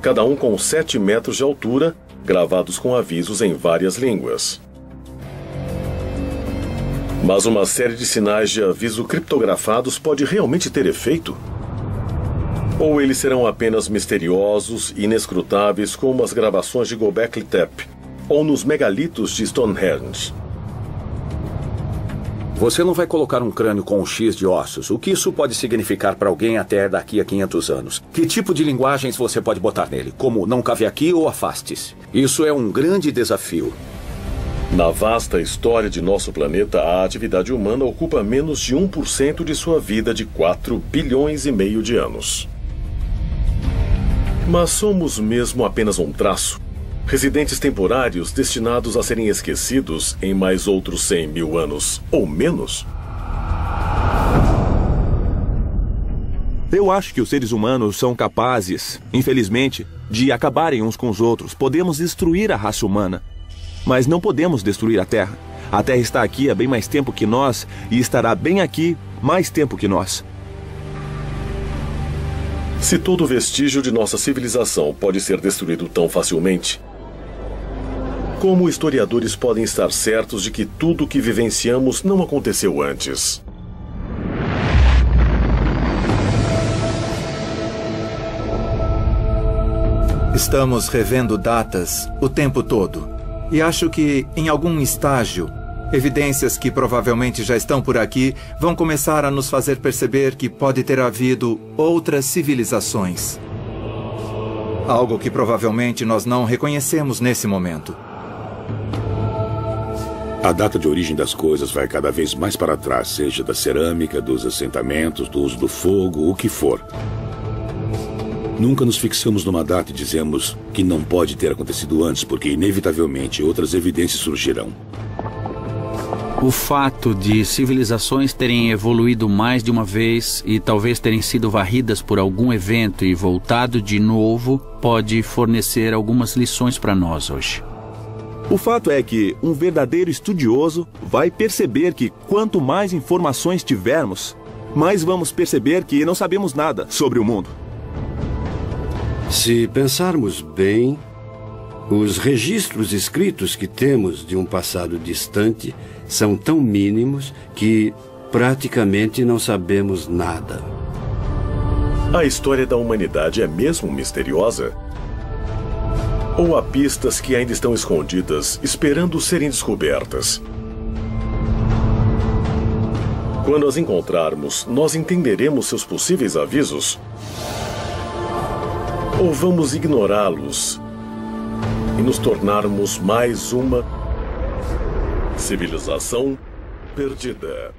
cada um com 7 metros de altura, gravados com avisos em várias línguas. Mas uma série de sinais de aviso criptografados pode realmente ter efeito? Ou eles serão apenas misteriosos e inescrutáveis como as gravações de Göbekli Tepe ou nos megalitos de Stonehenge? Você não vai colocar um crânio com um X de ossos. O que isso pode significar para alguém até daqui a 500 anos? Que tipo de linguagens você pode botar nele? Como não cabe aqui ou afaste-se? Isso é um grande desafio. Na vasta história de nosso planeta, a atividade humana ocupa menos de 1% de sua vida de 4,5 bilhões de anos. Mas somos mesmo apenas um traço, residentes temporários destinados a serem esquecidos em mais outros 100 mil anos, ou menos? Eu acho que os seres humanos são capazes, infelizmente, de acabarem uns com os outros. Podemos destruir a raça humana, mas não podemos destruir a Terra. A Terra está aqui há bem mais tempo que nós e estará bem aqui mais tempo que nós. Se todo vestígio de nossa civilização pode ser destruído tão facilmente, como historiadores podem estar certos de que tudo o que vivenciamos não aconteceu antes? Estamos revendo datas o tempo todo. E acho que, em algum estágio, evidências que provavelmente já estão por aqui vão começar a nos fazer perceber que pode ter havido outras civilizações. Algo que provavelmente nós não reconhecemos nesse momento. A data de origem das coisas vai cada vez mais para trás, seja da cerâmica, dos assentamentos, do uso do fogo, o que for. Nunca nos fixamos numa data e dizemos que não pode ter acontecido antes, porque inevitavelmente outras evidências surgirão. O fato de civilizações terem evoluído mais de uma vez e talvez terem sido varridas por algum evento e voltado de novo pode fornecer algumas lições para nós hoje. O fato é que um verdadeiro estudioso vai perceber que quanto mais informações tivermos, mais vamos perceber que não sabemos nada sobre o mundo. Se pensarmos bem, os registros escritos que temos de um passado distante são tão mínimos que praticamente não sabemos nada. A história da humanidade é mesmo misteriosa? Ou há pistas que ainda estão escondidas, esperando serem descobertas? Quando as encontrarmos, nós entenderemos seus possíveis avisos? Ou vamos ignorá-los e nos tornarmos mais uma civilização perdida?